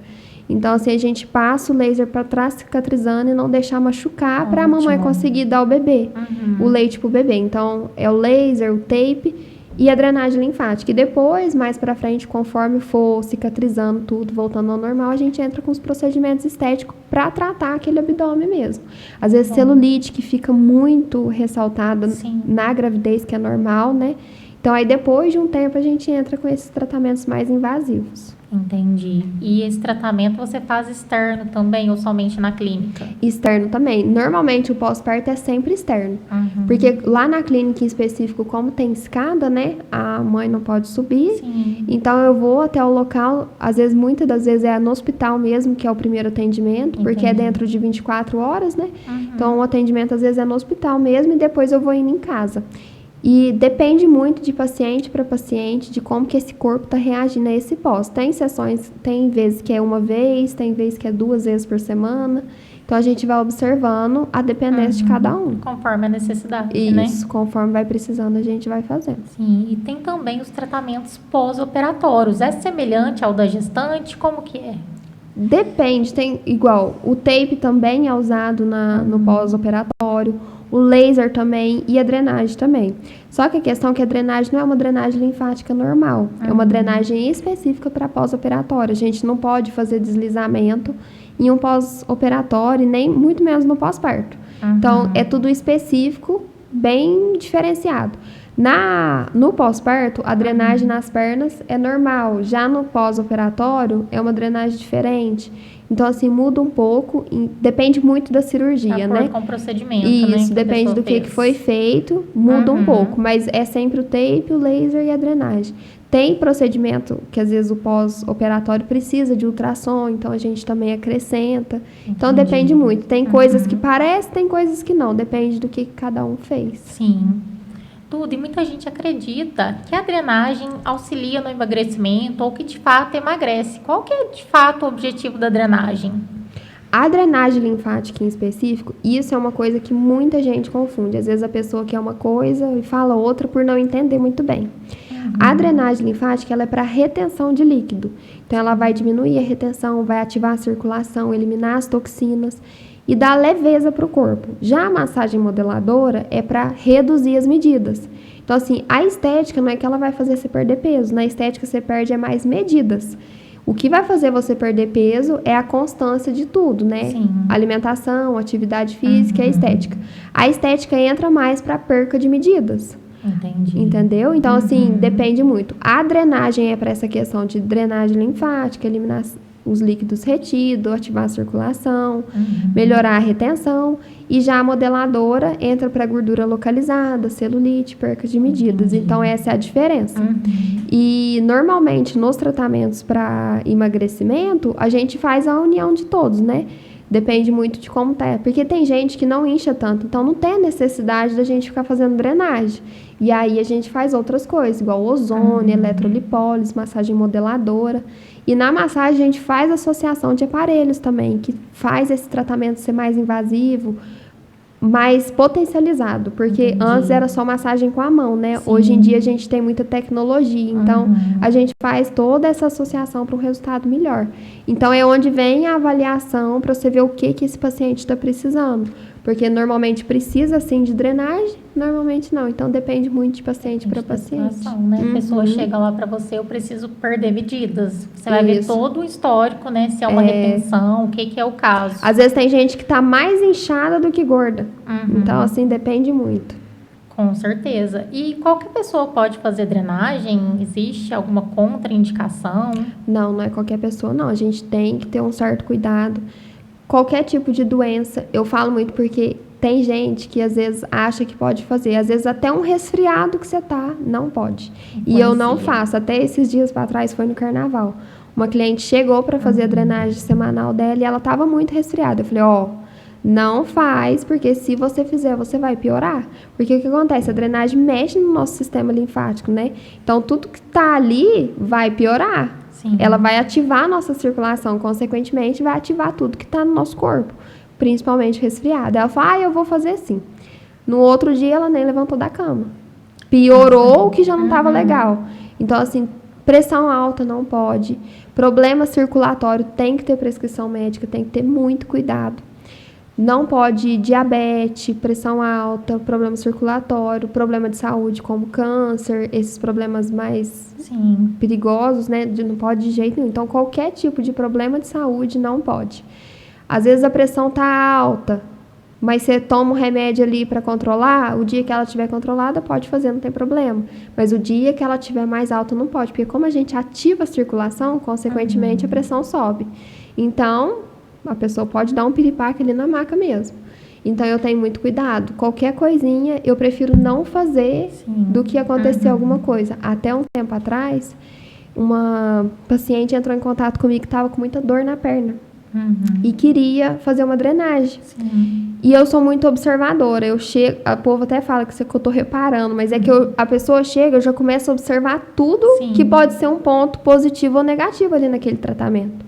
Então, assim, a gente passa o laser para trás cicatrizando e não deixar machucar para a mamãe conseguir dar o bebê, o leite pro bebê. Então, é o laser, o tape e a drenagem linfática. E depois, mais para frente, conforme for cicatrizando tudo, voltando ao normal, a gente entra com os procedimentos estéticos para tratar aquele abdômen mesmo. Às vezes, celulite, que fica muito ressaltada na gravidez, que é normal, né? Então, aí depois de um tempo, a gente entra com esses tratamentos mais invasivos. Entendi. E esse tratamento você faz externo também ou somente na clínica? Externo também. Normalmente o pós-parto é sempre externo. Porque lá na clínica em específico, como tem escada, né? A mãe não pode subir. Sim. Então eu vou até o local, às vezes, muitas das vezes é no hospital mesmo, que é o primeiro atendimento, porque é dentro de 24 horas, né? Então o atendimento às vezes é no hospital mesmo e depois eu vou indo em casa. E depende muito de paciente para paciente, de como que esse corpo está reagindo a esse pós. Tem sessões, tem vezes que é uma vez, tem vezes que é 2 vezes por semana. Então, a gente vai observando a dependência de cada um. Conforme a necessidade, né? Isso, conforme vai precisando, a gente vai fazendo. Sim, e tem também os tratamentos pós-operatórios. É semelhante ao da gestante? Como que é? Depende, tem igual, o tape também é usado no pós-operatório. O laser também e a drenagem também. Só que a questão é que a drenagem não é uma drenagem linfática normal. É uma drenagem específica para pós-operatório. A gente não pode fazer deslizamento em um pós-operatório, nem muito menos no pós-parto. Então, é tudo específico, bem diferenciado. No pós-parto, a drenagem nas pernas é normal. Já no pós-operatório, é uma drenagem diferente. Então, assim, muda um pouco, depende muito da cirurgia, né? Com o procedimento, isso, depende do que foi feito, muda um pouco, mas é sempre o tape, o laser e a drenagem. Tem procedimento que, às vezes, o pós-operatório precisa de ultrassom, então a gente também acrescenta. Então, depende muito. Tem coisas que parecem, tem coisas que não, depende do que cada um fez. Sim. Tudo, e muita gente acredita que a drenagem auxilia no emagrecimento ou que de fato emagrece. Qual que é de fato o objetivo da drenagem? A drenagem linfática em específico, isso é uma coisa que muita gente confunde. Às vezes a pessoa quer uma coisa e fala outra por não entender muito bem. A drenagem linfática, ela é para retenção de líquido. Então ela vai diminuir a retenção, vai ativar a circulação, eliminar as toxinas e dar leveza para o corpo. Já a massagem modeladora é para reduzir as medidas. Então, assim, a estética não é que ela vai fazer você perder peso. Na estética, você perde mais medidas. O que vai fazer você perder peso é a constância de tudo, né? Sim. Alimentação, atividade física e a estética. A estética entra mais para perca de medidas. Entendi. Entendeu? Então, assim, depende muito. A drenagem é para essa questão de drenagem linfática, eliminar os líquidos retidos, ativar a circulação, melhorar a retenção. E já a modeladora entra para gordura localizada, celulite, perca de medidas. Então, essa é a diferença. E, normalmente, nos tratamentos para emagrecimento, a gente faz a união de todos, né? Depende muito de como tá. Porque tem gente que não incha tanto, então não tem a necessidade da gente ficar fazendo drenagem. E aí a gente faz outras coisas, igual ozônio, eletrolipólise, massagem modeladora. E na massagem a gente faz associação de aparelhos também, que faz esse tratamento ser mais invasivo, mais potencializado, porque antes era só massagem com a mão, né? Sim. Hoje em dia a gente tem muita tecnologia, então a gente faz toda essa associação para um resultado melhor. Então é onde vem a avaliação para você ver o que esse paciente está precisando, porque normalmente precisa sim de drenagem, normalmente não. Então depende muito de paciente para paciente. Né? A pessoa chega lá para você, eu preciso perder medidas. Você vai ver todo o histórico, né? Se é uma retenção, o que é o caso. Às vezes tem gente que está mais inchada do que gorda. Então, assim, depende muito. Com certeza. E qualquer pessoa pode fazer drenagem? Existe alguma contraindicação? Não, não é qualquer pessoa, não. A gente tem que ter um certo cuidado. Qualquer tipo de doença, eu falo muito porque tem gente que às vezes acha que pode fazer. Às vezes até um resfriado que você tá, não pode. E eu não faço. Até esses dias para trás, foi no carnaval. Uma cliente chegou para fazer a drenagem semanal dela e ela estava muito resfriada. Eu falei, não faz, porque se você fizer, você vai piorar. Porque o que acontece? A drenagem mexe no nosso sistema linfático, né? Então, tudo que tá ali vai piorar. Sim. Ela vai ativar a nossa circulação, consequentemente, vai ativar tudo que tá no nosso corpo, principalmente resfriado. Ela fala, eu vou fazer assim. No outro dia, ela nem levantou da cama. Piorou o que já não estava legal. Então, assim, pressão alta não pode. Problema circulatório tem que ter prescrição médica, tem que ter muito cuidado. Não pode diabetes, pressão alta, problema circulatório, problema de saúde como câncer, esses problemas mais perigosos, né? Não pode de jeito nenhum. Então, qualquer tipo de problema de saúde não pode. Às vezes a pressão está alta, mas você toma um remédio ali para controlar, o dia que ela estiver controlada pode fazer, não tem problema. Mas o dia que ela estiver mais alta não pode, porque como a gente ativa a circulação, consequentemente a pressão sobe. Então, a pessoa pode dar um piripaque ali na maca mesmo. Então, eu tenho muito cuidado. Qualquer coisinha, eu prefiro não fazer do que acontecer alguma coisa. Até um tempo atrás, uma paciente entrou em contato comigo que estava com muita dor na perna. E queria fazer uma drenagem. E eu sou muito observadora. Eu chego, o povo até fala que eu tô reparando, mas é que a pessoa chega, eu já começo a observar tudo que pode ser um ponto positivo ou negativo ali naquele tratamento.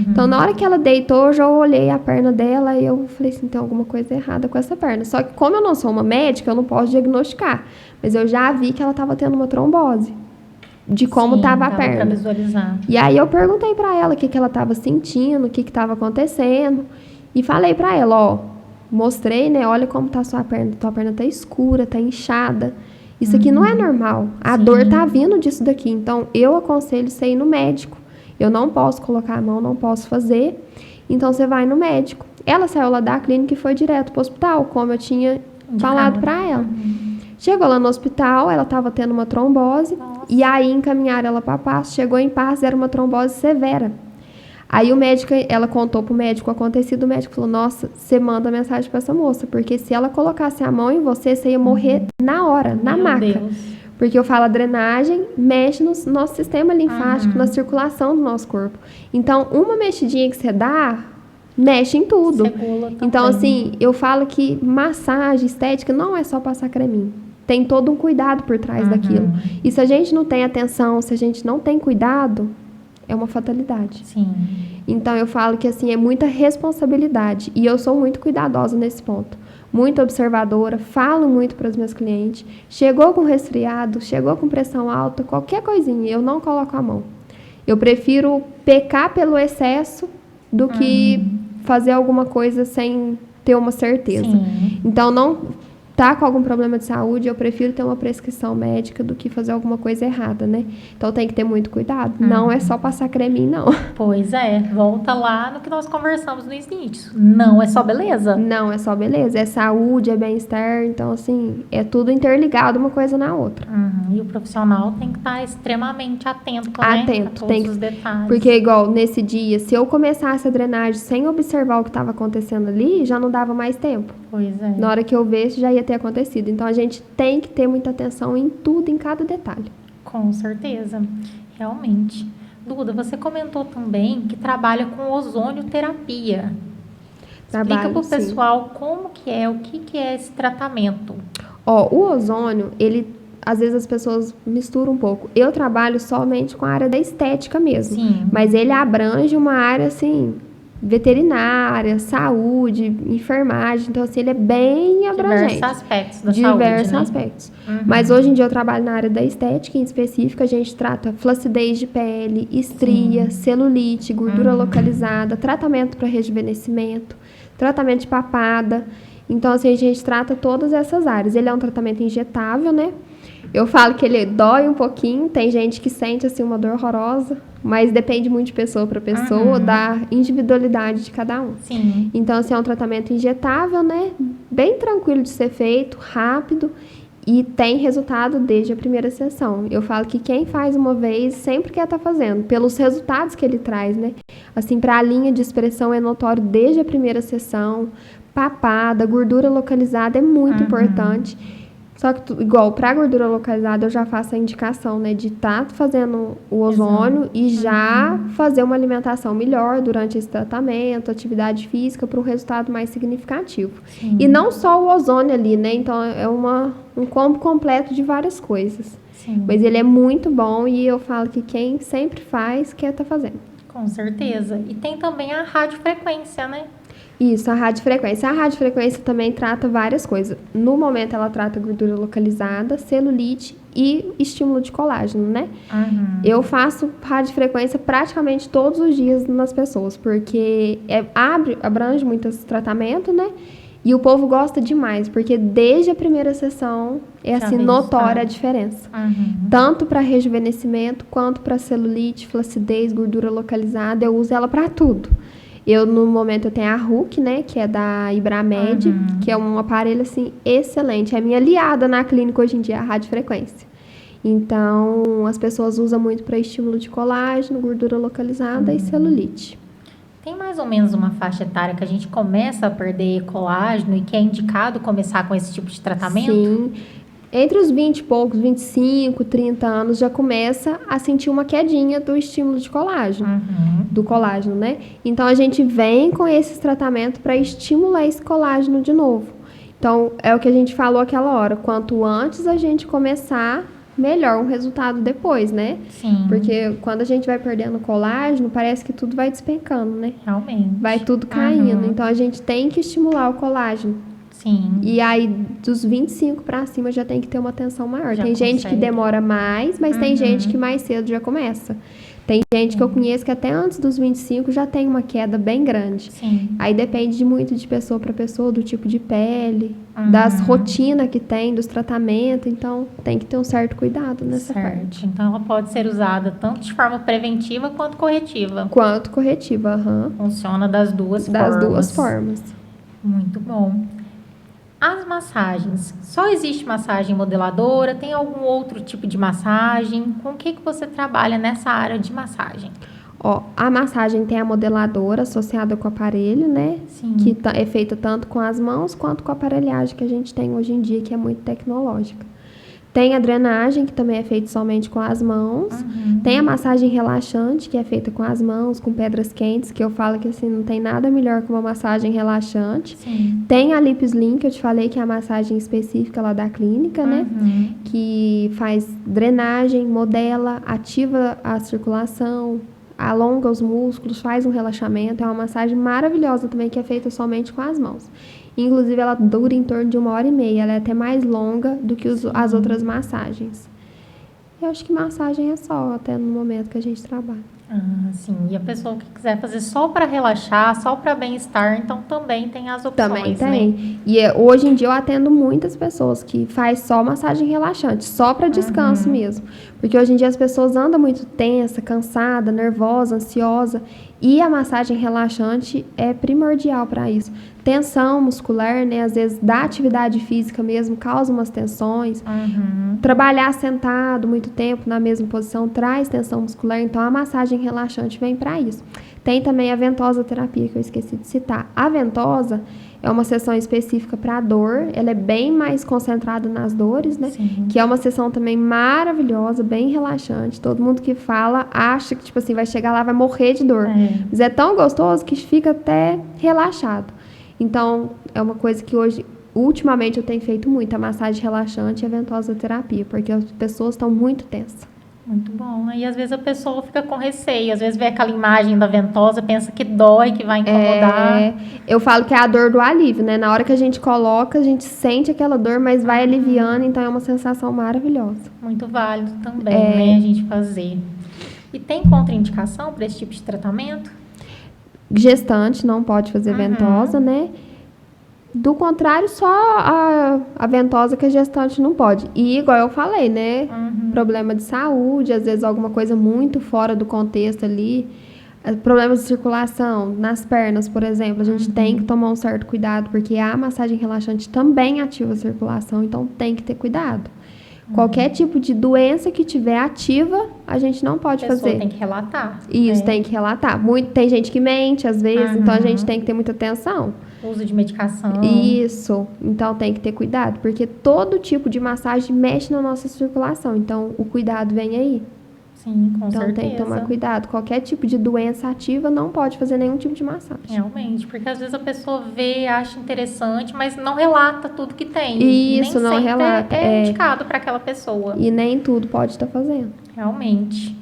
Então, na hora que ela deitou, eu já olhei a perna dela e eu falei assim, tem alguma coisa errada com essa perna. Só que como eu não sou uma médica, eu não posso diagnosticar. Mas eu já vi que ela estava tendo uma trombose. De como estava a perna. Pra visualizar. E aí eu perguntei para ela o que ela estava sentindo, o que estava acontecendo. E falei para ela, mostrei, né? Olha como tá a sua perna. Tua perna tá escura, tá inchada. Isso aqui não é normal. A dor tá vindo disso daqui. Então, eu aconselho você ir no médico. Eu não posso colocar a mão, não posso fazer. Então, você vai no médico. Ela saiu lá da clínica e foi direto pro hospital, como eu tinha falado para ela. Chegou lá no hospital, ela estava tendo uma trombose. E aí encaminharam ela para Passo. Chegou em Passo, era uma trombose severa. Aí o médico, ela contou pro médico o acontecido. O médico falou, nossa, você manda mensagem para essa moça. Porque se ela colocasse a mão em você, você ia morrer na hora, na maca. Deus. Porque eu falo, a drenagem mexe no nosso sistema linfático, na circulação do nosso corpo. Então, uma mexidinha que você dá, mexe em tudo. Então, assim, eu falo que massagem estética não é só passar creminho. Tem todo um cuidado por trás daquilo. E se a gente não tem atenção, se a gente não tem cuidado, é uma fatalidade. Então, eu falo que, assim, é muita responsabilidade. E eu sou muito cuidadosa nesse ponto. Muito observadora, falo muito para os meus clientes. Chegou com resfriado, chegou com pressão alta, qualquer coisinha, eu não coloco a mão. Eu prefiro pecar pelo excesso do que fazer alguma coisa sem ter uma certeza. Então, não tá com algum problema de saúde, eu prefiro ter uma prescrição médica do que fazer alguma coisa errada, né? Então, tem que ter muito cuidado. Não é só passar creminho, não. Pois é. Volta lá no que nós conversamos no início. Não é só beleza? Não é só beleza. É saúde, é bem-estar. Então, assim, é tudo interligado uma coisa na outra. E o profissional tem que estar extremamente atento, né? Atento. A todos os detalhes. Porque, igual, nesse dia, se eu começasse a drenagem sem observar o que estava acontecendo ali, já não dava mais tempo. Pois é. Na hora que eu vesse, já ia ter acontecido. Então, a gente tem que ter muita atenção em tudo, em cada detalhe. Com certeza. Realmente. Duda, você comentou também que trabalha com ozonioterapia. Explica para o pessoal como que é, o que é esse tratamento. O ozônio, ele, às vezes as pessoas misturam um pouco. Eu trabalho somente com a área da estética mesmo. Mas ele abrange uma área, assim, veterinária, saúde, enfermagem. Então, assim, ele é bem abrangente. Diversos aspectos da saúde, Diversos aspectos. Mas hoje em dia eu trabalho na área da estética, em específico, a gente trata flacidez de pele, estria, celulite, gordura localizada, tratamento para rejuvenescimento, tratamento de papada. Então, assim, a gente trata todas essas áreas. Ele é um tratamento injetável, né? Eu falo que ele dói um pouquinho, tem gente que sente, assim, uma dor horrorosa, mas depende muito de pessoa para pessoa, da individualidade de cada um. Então, assim, é um tratamento injetável, né? Bem tranquilo de ser feito, rápido, e tem resultado desde a primeira sessão. Eu falo que quem faz uma vez sempre quer estar fazendo, pelos resultados que ele traz, né? Assim, para a linha de expressão é notório desde a primeira sessão, papada, gordura localizada é muito importante. Só que, igual, para gordura localizada, eu já faço a indicação, né, de estar fazendo o ozônio e já fazer uma alimentação melhor durante esse tratamento, atividade física, para um resultado mais significativo. Sim. E não só o ozônio ali, né, então é um combo completo de várias coisas. Sim. Mas ele é muito bom e eu falo que quem sempre faz, quer estar fazendo. Com certeza. E tem também a radiofrequência, né? Isso, a radiofrequência. A radiofrequência também trata várias coisas. No momento, ela trata gordura localizada, celulite e estímulo de colágeno, né? Eu faço radiofrequência praticamente todos os dias nas pessoas, porque abrange muitos tratamentos, né? E o povo gosta demais, porque desde a primeira sessão é assim notória a diferença. Tanto para rejuvenescimento, quanto para celulite, flacidez, gordura localizada, eu uso ela para tudo. No momento, eu tenho a RUC, né, que é da Ibramed, que é um aparelho, assim, excelente. É minha aliada na clínica hoje em dia, a radiofrequência. Então, as pessoas usam muito para estímulo de colágeno, gordura localizada e celulite. Tem mais ou menos uma faixa etária que a gente começa a perder colágeno e que é indicado começar com esse tipo de tratamento? Sim. Entre os 20 e poucos, 25, 30 anos, já começa a sentir uma quedinha do estímulo de colágeno, do colágeno, né? Então, a gente vem com esses tratamentos para estimular esse colágeno de novo. Então, é o que a gente falou aquela hora. Quanto antes a gente começar, melhor o resultado depois, né? Sim. Porque quando a gente vai perdendo colágeno, parece que tudo vai despencando, né? Realmente. Vai tudo caindo. Então, a gente tem que estimular o colágeno. Sim. E aí, dos 25 para cima, já tem que ter uma atenção maior. Tem gente que demora mais, mas tem gente que mais cedo já começa. Tem gente que eu conheço que até antes dos 25 já tem uma queda bem grande. Sim. Aí depende muito de pessoa para pessoa, do tipo de pele, das rotinas que tem, dos tratamentos. Então, tem que ter um certo cuidado nessa parte. Então, ela pode ser usada tanto de forma preventiva quanto corretiva. Quanto corretiva, Funciona das duas formas. Das duas formas. Muito bom. As massagens, só existe massagem modeladora? Tem algum outro tipo de massagem? Com o que você trabalha nessa área de massagem? A massagem tem a modeladora associada com o aparelho, né? Sim. Que é feita tanto com as mãos quanto com a aparelhagem que a gente tem hoje em dia, que é muito tecnológica. Tem a drenagem, que também é feita somente com as mãos. Tem a massagem relaxante, que é feita com as mãos, com pedras quentes, que eu falo que assim, não tem nada melhor que uma massagem relaxante. Sim. Tem a Lip Slim, que eu te falei que é a massagem específica lá da clínica, né? Que faz drenagem, modela, ativa a circulação, alonga os músculos, faz um relaxamento. É uma massagem maravilhosa também, que é feita somente com as mãos. Inclusive, ela dura em torno de 1h30. Ela é até mais longa do que as outras massagens. Eu acho que massagem é só, até no momento que a gente trabalha. Sim. E a pessoa que quiser fazer só para relaxar, só para bem-estar, então também tem as opções, também tem. Né? E hoje em dia eu atendo muitas pessoas que faz só massagem relaxante, só para descanso mesmo. Porque hoje em dia as pessoas andam muito tensa, cansada, nervosa, ansiosa. E a massagem relaxante é primordial para isso. Tensão muscular, né? Às vezes da atividade física mesmo causa umas tensões. Trabalhar sentado muito tempo na mesma posição traz tensão muscular. Então a massagem relaxante vem para isso. Tem também a ventosa terapia, que eu esqueci de citar. A ventosa é uma sessão específica para dor. Ela é bem mais concentrada nas dores, né? Sim. Que é uma sessão também maravilhosa, bem relaxante. Todo mundo que fala acha que, tipo assim, vai chegar lá, vai morrer de dor. Mas é tão gostoso que fica até relaxado. Então, é uma coisa que ultimamente eu tenho feito muito, a massagem relaxante e a ventosa terapia, porque as pessoas estão muito tensas. Muito bom, né? E às vezes a pessoa fica com receio, às vezes vê aquela imagem da ventosa, pensa que dói, que vai incomodar. Eu falo que é a dor do alívio, né? Na hora que a gente coloca, a gente sente aquela dor, mas vai aliviando, então é uma sensação maravilhosa. Muito válido também, né? A gente fazer. E tem contraindicação para esse tipo de tratamento? Gestante não pode fazer ventosa, né? Do contrário, só a ventosa que a gestante não pode. E igual eu falei, né? Problema de saúde, às vezes alguma coisa muito fora do contexto ali. Problemas de circulação nas pernas, por exemplo. A gente tem que tomar um certo cuidado, porque a massagem relaxante também ativa a circulação, então tem que ter cuidado. Qualquer tipo de doença que tiver ativa, a gente não pode fazer. A pessoa tem que relatar. Isso, tem que relatar. Tem gente que mente, às vezes, então a gente tem que ter muita atenção. Uso de medicação. Isso. Então tem que ter cuidado, porque todo tipo de massagem mexe na nossa circulação. Então o cuidado vem aí. Sim, com Então certeza. tem que tomar cuidado. Qualquer tipo de doença ativa não pode fazer nenhum tipo de massagem. Realmente, porque às vezes a pessoa vê, acha interessante, mas não relata tudo que tem. Isso, Nem não sempre relata. é indicado para aquela pessoa. E nem tudo pode estar fazendo. Realmente.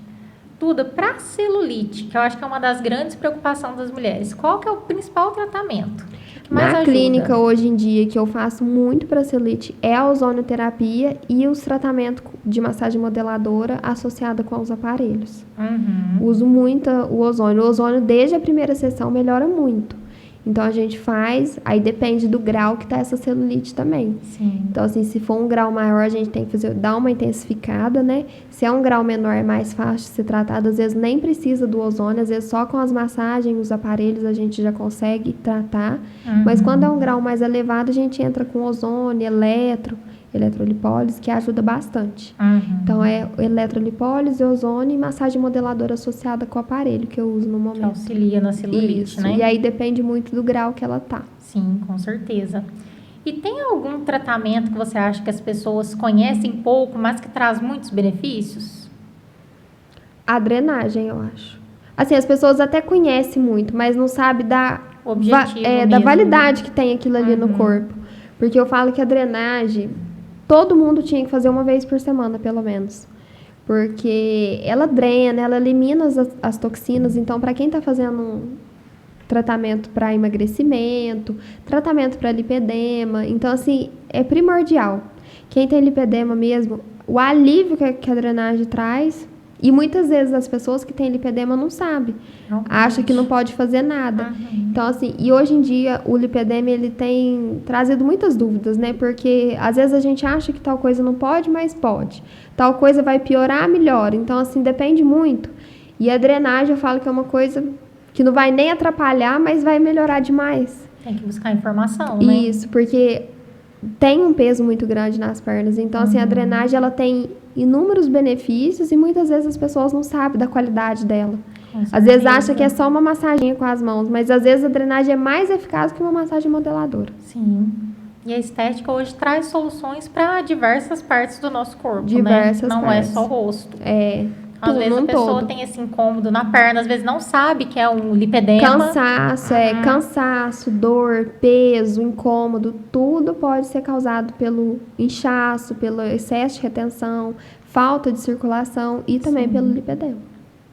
Duda, para celulite, que eu acho que é uma das grandes preocupações das mulheres, qual que é o principal tratamento? O que mais Na ajuda? clínica, hoje em dia, que eu faço muito para celulite é a ozonioterapia e os tratamentos de massagem modeladora associada com os aparelhos. Uhum. Uso muito o ozônio. O ozônio, desde a primeira sessão, melhora muito. Então, a gente faz, aí depende do grau que tá essa celulite também. Sim. Então, assim, se for um grau maior, a gente tem que dar uma intensificada, né? Se é um grau menor, é mais fácil de ser tratado. Às vezes, nem precisa do ozônio. Às vezes, só com as massagens, os aparelhos, a gente já consegue tratar. Uhum. Mas quando é um grau mais elevado, a gente entra com ozônio, eletrolipólise, que ajuda bastante. Uhum. Então, é eletrolipólise, ozônio e massagem modeladora associada com o aparelho que eu uso no Que momento. auxilia na celulite, Isso. né? E aí depende muito do grau que ela tá. Sim, com certeza. E tem algum tratamento que você acha que as pessoas conhecem pouco, mas que traz muitos benefícios? A drenagem, eu acho. Assim, as pessoas até conhecem muito, mas não sabem da Objetivo da mesmo. validade que tem aquilo ali no corpo. Porque eu falo que a drenagem, todo mundo tinha que fazer uma vez por semana, pelo menos. Porque ela drena, ela elimina as toxinas. Então, para quem está fazendo um tratamento para emagrecimento, tratamento para lipedema, então, assim, é primordial. Quem tem lipedema mesmo, o alívio que a drenagem traz, e muitas vezes as pessoas que têm lipedema não sabem, acham que não pode fazer nada. Então, assim, e hoje em dia o lipedema, ele tem trazido muitas dúvidas, né? Porque às vezes a gente acha que tal coisa não pode, mas pode. Tal coisa vai piorar, melhora. Então, assim, depende muito. E a drenagem, eu falo que é uma coisa que não vai nem atrapalhar, mas vai melhorar demais. Tem que buscar informação, né? Isso, porque tem um peso muito grande nas pernas. Então, assim, a drenagem, ela tem inúmeros benefícios e muitas vezes as pessoas não sabem da qualidade dela. Às vezes acha que é só uma massaginha com as mãos, mas às vezes a drenagem é mais eficaz que uma massagem modeladora. Sim. E a estética hoje traz soluções para diversas partes do nosso corpo, Diversas né? Não partes. é só o rosto. É. Às vezes a pessoa tem esse incômodo na perna, às vezes não sabe que é um lipedema. Cansaço, dor, peso, incômodo, tudo pode ser causado pelo inchaço, pelo excesso de retenção, falta de circulação e também pelo lipedema.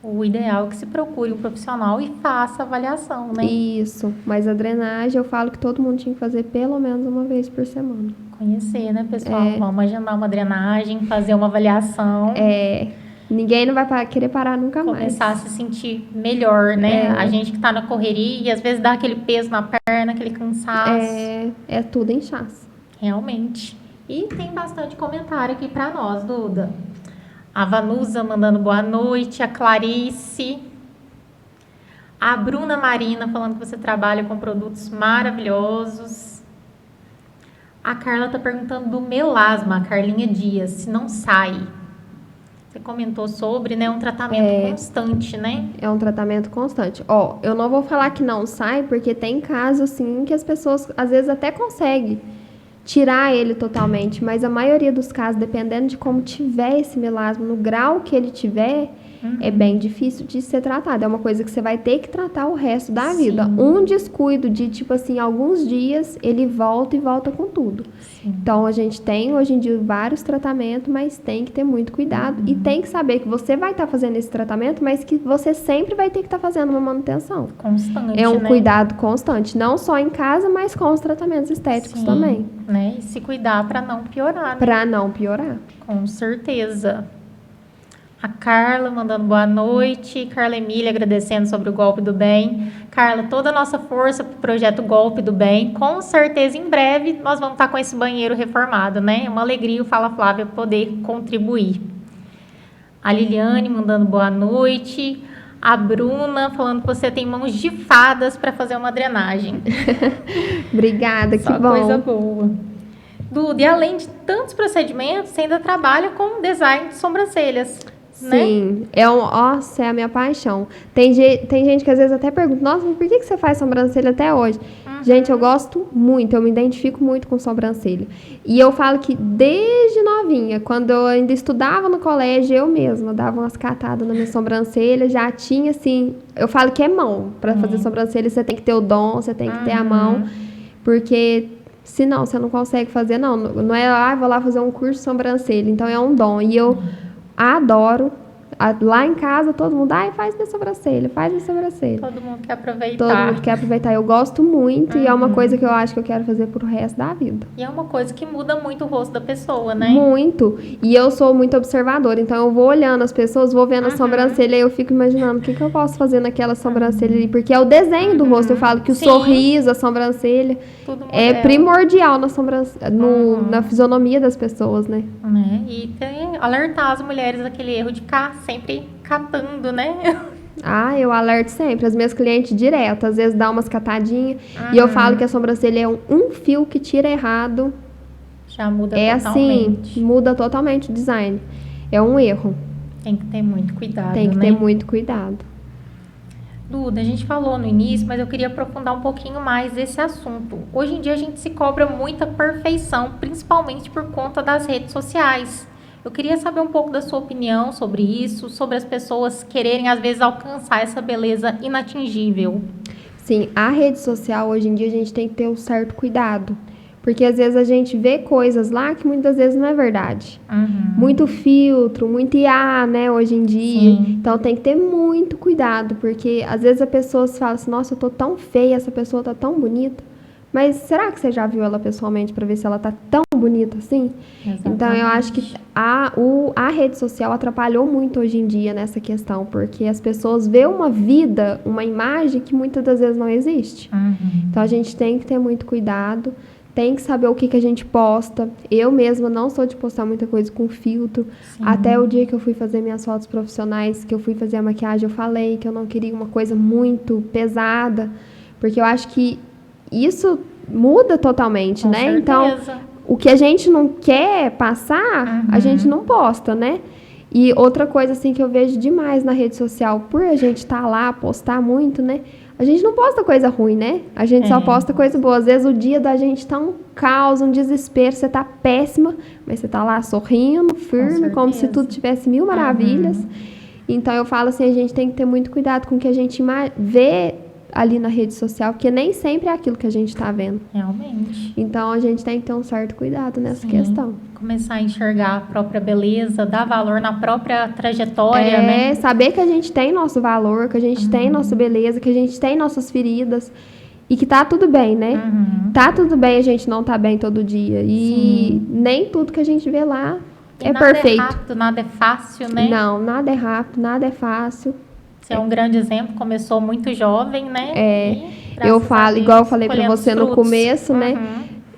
O ideal é que se procure um profissional e faça avaliação, né? Isso, mas a drenagem eu falo que todo mundo tinha que fazer pelo menos uma vez por semana. Conhecer, né, pessoal? Vamos agendar uma drenagem, fazer uma avaliação. Ninguém não vai querer parar nunca mais. Começar a se sentir melhor, né? A gente que tá na correria e às vezes dá aquele peso na perna, aquele cansaço. É tudo inchaço. Realmente. E tem bastante comentário aqui pra nós, Duda. A Vanusa mandando boa noite, a Clarice, a Bruna Marina falando que você trabalha com produtos maravilhosos. A Carla tá perguntando do melasma, a Carlinha Dias, se não sai. Você comentou sobre, né, um tratamento constante, né? É um tratamento constante. Eu não vou falar que não sai, porque tem casos, assim, que as pessoas, às vezes, até conseguem tirar ele totalmente, mas a maioria dos casos, dependendo de como tiver esse melasma, no grau que ele tiver, é bem difícil de ser tratado. É uma coisa que você vai ter que tratar o resto da vida. Um descuido de, tipo assim, alguns dias, ele volta e volta com tudo. Então, a gente tem, hoje em dia, vários tratamentos, mas tem que ter muito cuidado. E tem que saber que você vai estar fazendo esse tratamento, mas que você sempre vai ter que estar fazendo uma manutenção. Constante, É um né? cuidado constante, não só em casa, mas com os tratamentos estéticos também. Né? E se cuidar para não piorar, né? Para não piorar. Com certeza. A Carla mandando boa noite. Carla Emília agradecendo sobre o Golpe do Bem. Carla, toda a nossa força para o projeto Golpe do Bem. Com certeza, em breve, nós vamos estar com esse banheiro reformado, né? É uma alegria o Fala Flávia poder contribuir. A Liliane mandando boa noite. A Bruna falando que você tem mãos de fadas para fazer uma drenagem. Obrigada, Só que bom. coisa boa. Duda, e além de tantos procedimentos, você ainda trabalha com design de sobrancelhas. Sim, né? Nossa, é a minha paixão. Tem gente que às vezes até pergunta, nossa, mas por que você faz sobrancelha até hoje? Gente, eu gosto muito, eu me identifico muito com sobrancelha. E eu falo que desde novinha, quando eu ainda estudava no colégio, eu mesma dava umas catadas na minha sobrancelha, já tinha assim, eu falo que é mão. Pra fazer sobrancelha, você tem que ter o dom, você tem que ter a mão, porque senão você não consegue fazer, não. Não é, vou lá fazer um curso de sobrancelha, então é um dom. E eu adoro. Lá em casa, todo mundo, faz minha sobrancelha, faz minha sobrancelha. Todo mundo quer aproveitar. Todo mundo quer aproveitar. Eu gosto muito e é uma coisa que eu acho que eu quero fazer pro resto da vida. E é uma coisa que muda muito o rosto da pessoa, né? Muito. E eu sou muito observadora, então eu vou olhando as pessoas, vou vendo a sobrancelha e eu fico imaginando o que eu posso fazer naquela sobrancelha ali. Porque é o desenho do rosto. Eu falo que o sorriso, a sobrancelha é primordial na sobrancelha, na fisionomia das pessoas, né? E tem alertar as mulheres daquele erro de ficar sempre catando, né? Eu alerto sempre. As minhas clientes direto, às vezes dá umas catadinhas. E eu falo que a sobrancelha é um fio que tira errado. Já muda totalmente. Assim, muda totalmente o design. É um erro. Tem que ter muito cuidado, Tem que ter muito cuidado. Duda, a gente falou no início, mas eu queria aprofundar um pouquinho mais esse assunto. Hoje em dia a gente se cobra muita perfeição, principalmente por conta das redes sociais. Eu queria saber um pouco da sua opinião sobre isso, sobre as pessoas quererem, às vezes, alcançar essa beleza inatingível. Sim, a rede social, hoje em dia, a gente tem que ter um certo cuidado. Porque, às vezes, a gente vê coisas lá que muitas vezes não é verdade. Muito filtro, muito IA, né, hoje em dia. Sim. Então, tem que ter muito cuidado, porque, às vezes, a pessoa fala assim, nossa, eu tô tão feia, essa pessoa tá tão bonita. Mas será que você já viu ela pessoalmente para ver se ela tá tão bonita assim? Exatamente. Então, eu acho que a rede social atrapalhou muito hoje em dia nessa questão, porque as pessoas veem uma vida, uma imagem que muitas das vezes não existe. Então, a gente tem que ter muito cuidado, tem que saber o que a gente posta. Eu mesma não sou de postar muita coisa com filtro. Sim. Até o dia que eu fui fazer minhas fotos profissionais, que eu fui fazer a maquiagem, eu falei que eu não queria uma coisa muito pesada, porque eu acho que isso muda totalmente, com né? Certeza. Então, o que a gente não quer passar, a gente não posta, né? E outra coisa, assim, que eu vejo demais na rede social, por a gente estar lá, postar muito, né? A gente não posta coisa ruim, né? A gente só posta coisa boa. Às vezes o dia da gente tá um caos, um desespero, você tá péssima, mas você tá lá sorrindo, firme, como se tudo tivesse mil maravilhas. Então, eu falo assim, a gente tem que ter muito cuidado com o que a gente vê ali na rede social, porque nem sempre é aquilo que a gente está vendo. Realmente. Então, a gente tem que ter um certo cuidado nessa questão. Começar a enxergar a própria beleza, dar valor na própria trajetória, né? Saber que a gente tem nosso valor, que a gente tem nossa beleza, que a gente tem nossas feridas e que tá tudo bem, né? Tá tudo bem a gente não tá bem todo dia. E nem tudo que a gente vê lá é perfeito. Nada é rápido, nada é fácil, né? Não, nada é rápido, nada é fácil. Você é um grande exemplo, começou muito jovem, né? Eu falo, igual eu falei pra você no começo, né?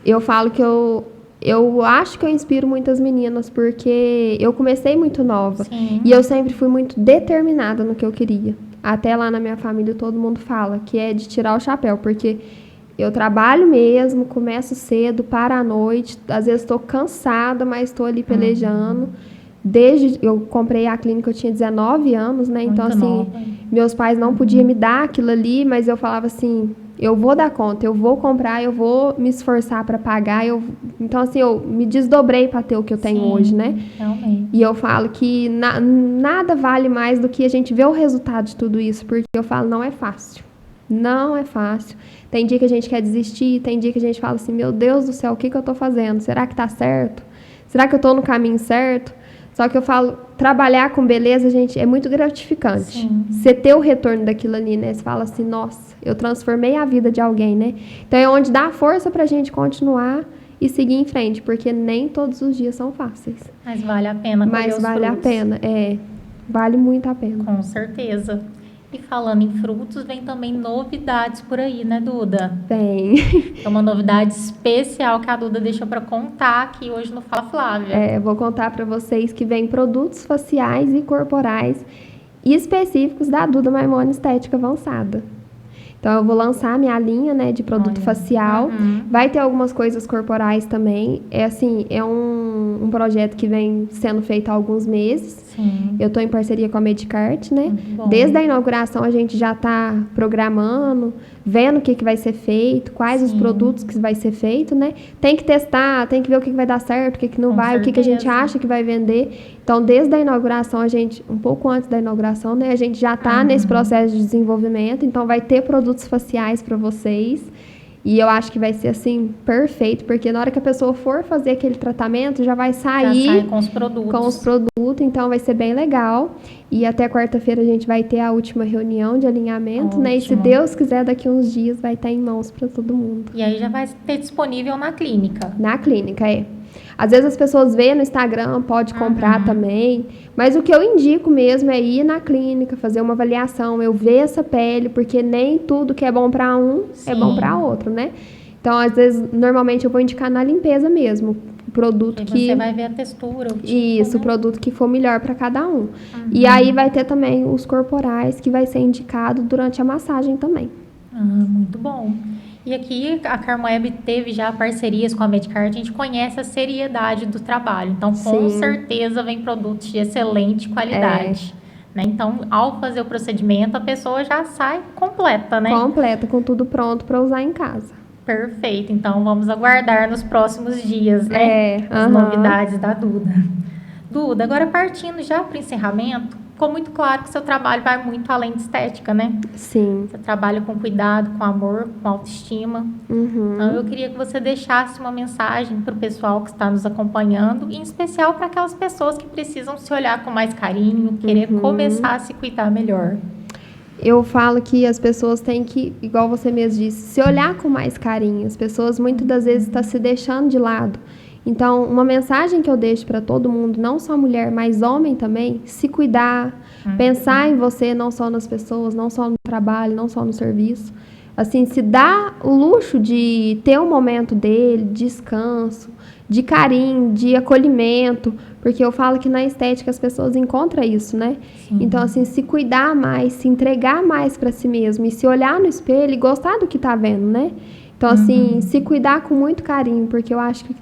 Eu falo que eu acho que eu inspiro muitas meninas, porque eu comecei muito nova. Sim. E eu sempre fui muito determinada no que eu queria. Até lá na minha família todo mundo fala que é de tirar o chapéu, porque eu trabalho mesmo, começo cedo, paro à noite, às vezes estou cansada, mas estou ali pelejando. Desde eu comprei a clínica, eu tinha 19 anos, né? Então, muito assim, nova. Meus pais não podiam me dar aquilo ali, mas eu falava assim, eu vou dar conta, eu vou comprar, eu vou me esforçar para pagar. Então, assim, eu me desdobrei para ter o que eu tenho hoje, né? Realmente. E eu falo que nada vale mais do que a gente ver o resultado de tudo isso, porque eu falo, não é fácil. Não é fácil. Tem dia que a gente quer desistir, tem dia que a gente fala assim, meu Deus do céu, o que eu tô fazendo? Será que tá certo? Será que eu tô no caminho certo? Só que eu falo, trabalhar com beleza, gente, é muito gratificante. Sim. Você ter o retorno daquilo ali, né? Você fala assim, nossa, eu transformei a vida de alguém, né? Então é onde dá força pra gente continuar e seguir em frente, porque nem todos os dias são fáceis. Mas vale a pena colher os frutos. A pena, vale muito a pena. Com certeza. E falando em frutos, vem também novidades por aí, né, Duda? Vem. É uma novidade especial que a Duda deixou para contar aqui hoje no Fala Flávia. Vou contar para vocês que vem produtos faciais e corporais específicos da Duda Maimone Estética Avançada. Então, eu vou lançar a minha linha, né, de produto facial. Vai ter algumas coisas corporais também. É assim, é um um projeto que vem sendo feito há alguns meses. Sim. Eu estou em parceria com a Medicart, né? Muito bom. Desde a inauguração a gente já está programando, vendo o que vai ser feito, quais os produtos que vai ser feito, né? Tem que testar, tem que ver o que vai dar certo, o que não vai, o que a gente acha que vai vender. Então, desde a inauguração, a gente, um pouco antes da inauguração, né? A gente já está nesse processo de desenvolvimento, então vai ter produtos faciais para vocês. E eu acho que vai ser, assim, perfeito, porque na hora que a pessoa for fazer aquele tratamento, já vai sair já sai com os produtos. Então vai ser bem legal. E até quarta-feira a gente vai ter a última reunião de alinhamento, né? E se Deus quiser, daqui uns dias vai estar em mãos para todo mundo. E aí já vai ter disponível na clínica. Na clínica, é. Às vezes as pessoas veem no Instagram, pode comprar também. Mas o que eu indico mesmo é ir na clínica, fazer uma avaliação, eu ver essa pele, porque nem tudo que é bom para um é bom para outro, né? Então, às vezes, normalmente eu vou indicar na limpeza mesmo. O produto que você vai ver a textura, o tipo, isso, né? o produto que for melhor para cada um. E aí vai ter também os corporais, que vai ser indicado durante a massagem também. Muito bom. E aqui a Carmoeb teve já parcerias com a Medicart, a gente conhece a seriedade do trabalho. Então, com certeza, vem produtos de excelente qualidade. Né? Então, ao fazer o procedimento, a pessoa já sai completa, né? Completa, com tudo pronto para usar em casa. Perfeito. Então, vamos aguardar nos próximos dias, né? As novidades da Duda. Duda, agora partindo já para o encerramento, ficou muito claro que seu trabalho vai muito além de estética, né? Sim. Você trabalha com cuidado, com amor, com autoestima. Então, eu queria que você deixasse uma mensagem para o pessoal que está nos acompanhando, em especial para aquelas pessoas que precisam se olhar com mais carinho, querer começar a se cuidar melhor. Eu falo que as pessoas têm que, igual você mesmo disse, se olhar com mais carinho. As pessoas muitas das vezes estão se deixando de lado. Então, uma mensagem que eu deixo para todo mundo, não só mulher, mas homem também, se cuidar, pensar em você, não só nas pessoas, não só no trabalho, não só no serviço. Assim, se dá o luxo de ter um momento dele, de descanso, de carinho, de acolhimento, porque eu falo que na estética as pessoas encontram isso, né? Sim. Então, assim, se cuidar mais, se entregar mais para si mesmo e se olhar no espelho e gostar do que tá vendo, né? Então, assim, se cuidar com muito carinho, porque eu acho que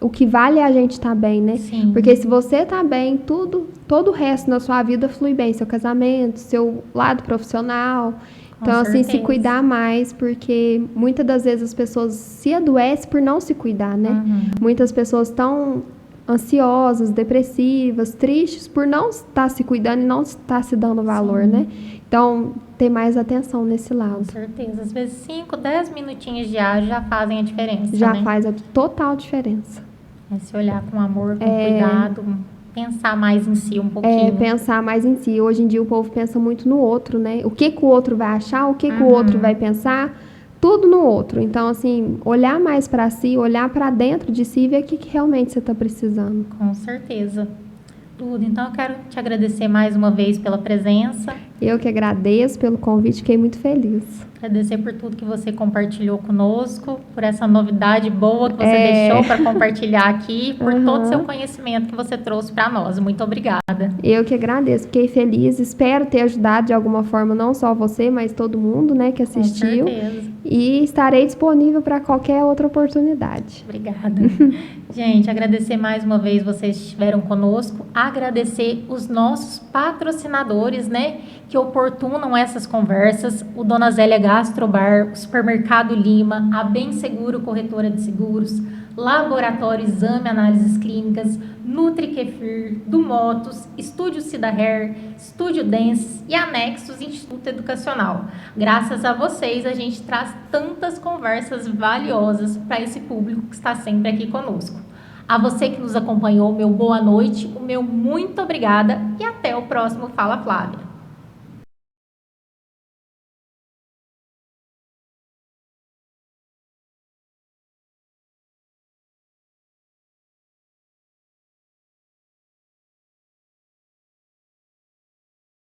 o que vale é a gente estar bem, né? Sim. Porque se você tá bem, todo o resto na sua vida flui bem. Seu casamento, seu lado profissional. Então, assim, se cuidar mais, porque muitas das vezes as pessoas se adoecem por não se cuidar, né? Muitas pessoas estão ansiosas, depressivas, tristes por não estar se cuidando e não estar se dando valor, né? Então, ter mais atenção nesse lado. Com certeza. Às vezes 5, 10 minutinhos diários já fazem a diferença, Já né? faz a total diferença. É se olhar com amor, com cuidado, pensar mais em si um pouquinho. Pensar mais em si. Hoje em dia o povo pensa muito no outro, né? O que o outro vai achar, o que o outro vai pensar, tudo no outro. Então, assim, olhar mais para si, olhar para dentro de si e ver o que realmente você está precisando. Com certeza. Tudo. Então, eu quero te agradecer mais uma vez pela presença. Eu que agradeço pelo convite, fiquei muito feliz. Agradecer por tudo que você compartilhou conosco, por essa novidade boa que você deixou para compartilhar aqui, por todo o seu conhecimento que você trouxe para nós. Muito obrigada. Eu que agradeço, fiquei feliz. Espero ter ajudado de alguma forma, não só você, mas todo mundo, né, que assistiu. Com certeza. E estarei disponível para qualquer outra oportunidade. Obrigada. Gente, agradecer mais uma vez vocês que estiveram conosco. Agradecer os nossos patrocinadores, né, que oportunam essas conversas. O Dona Zélia Gastrobar, o Supermercado Lima, a Bem Seguro Corretora de Seguros, Laboratório Exame Análises Clínicas, Nutri Kefir, do Motos, Estúdio Cida Hair, Estúdio Dance e Anexos Instituto Educacional. Graças a vocês, a gente traz tantas conversas valiosas para esse público que está sempre aqui conosco. A você que nos acompanhou, meu boa noite, o meu muito obrigada e até o próximo Fala Flávia.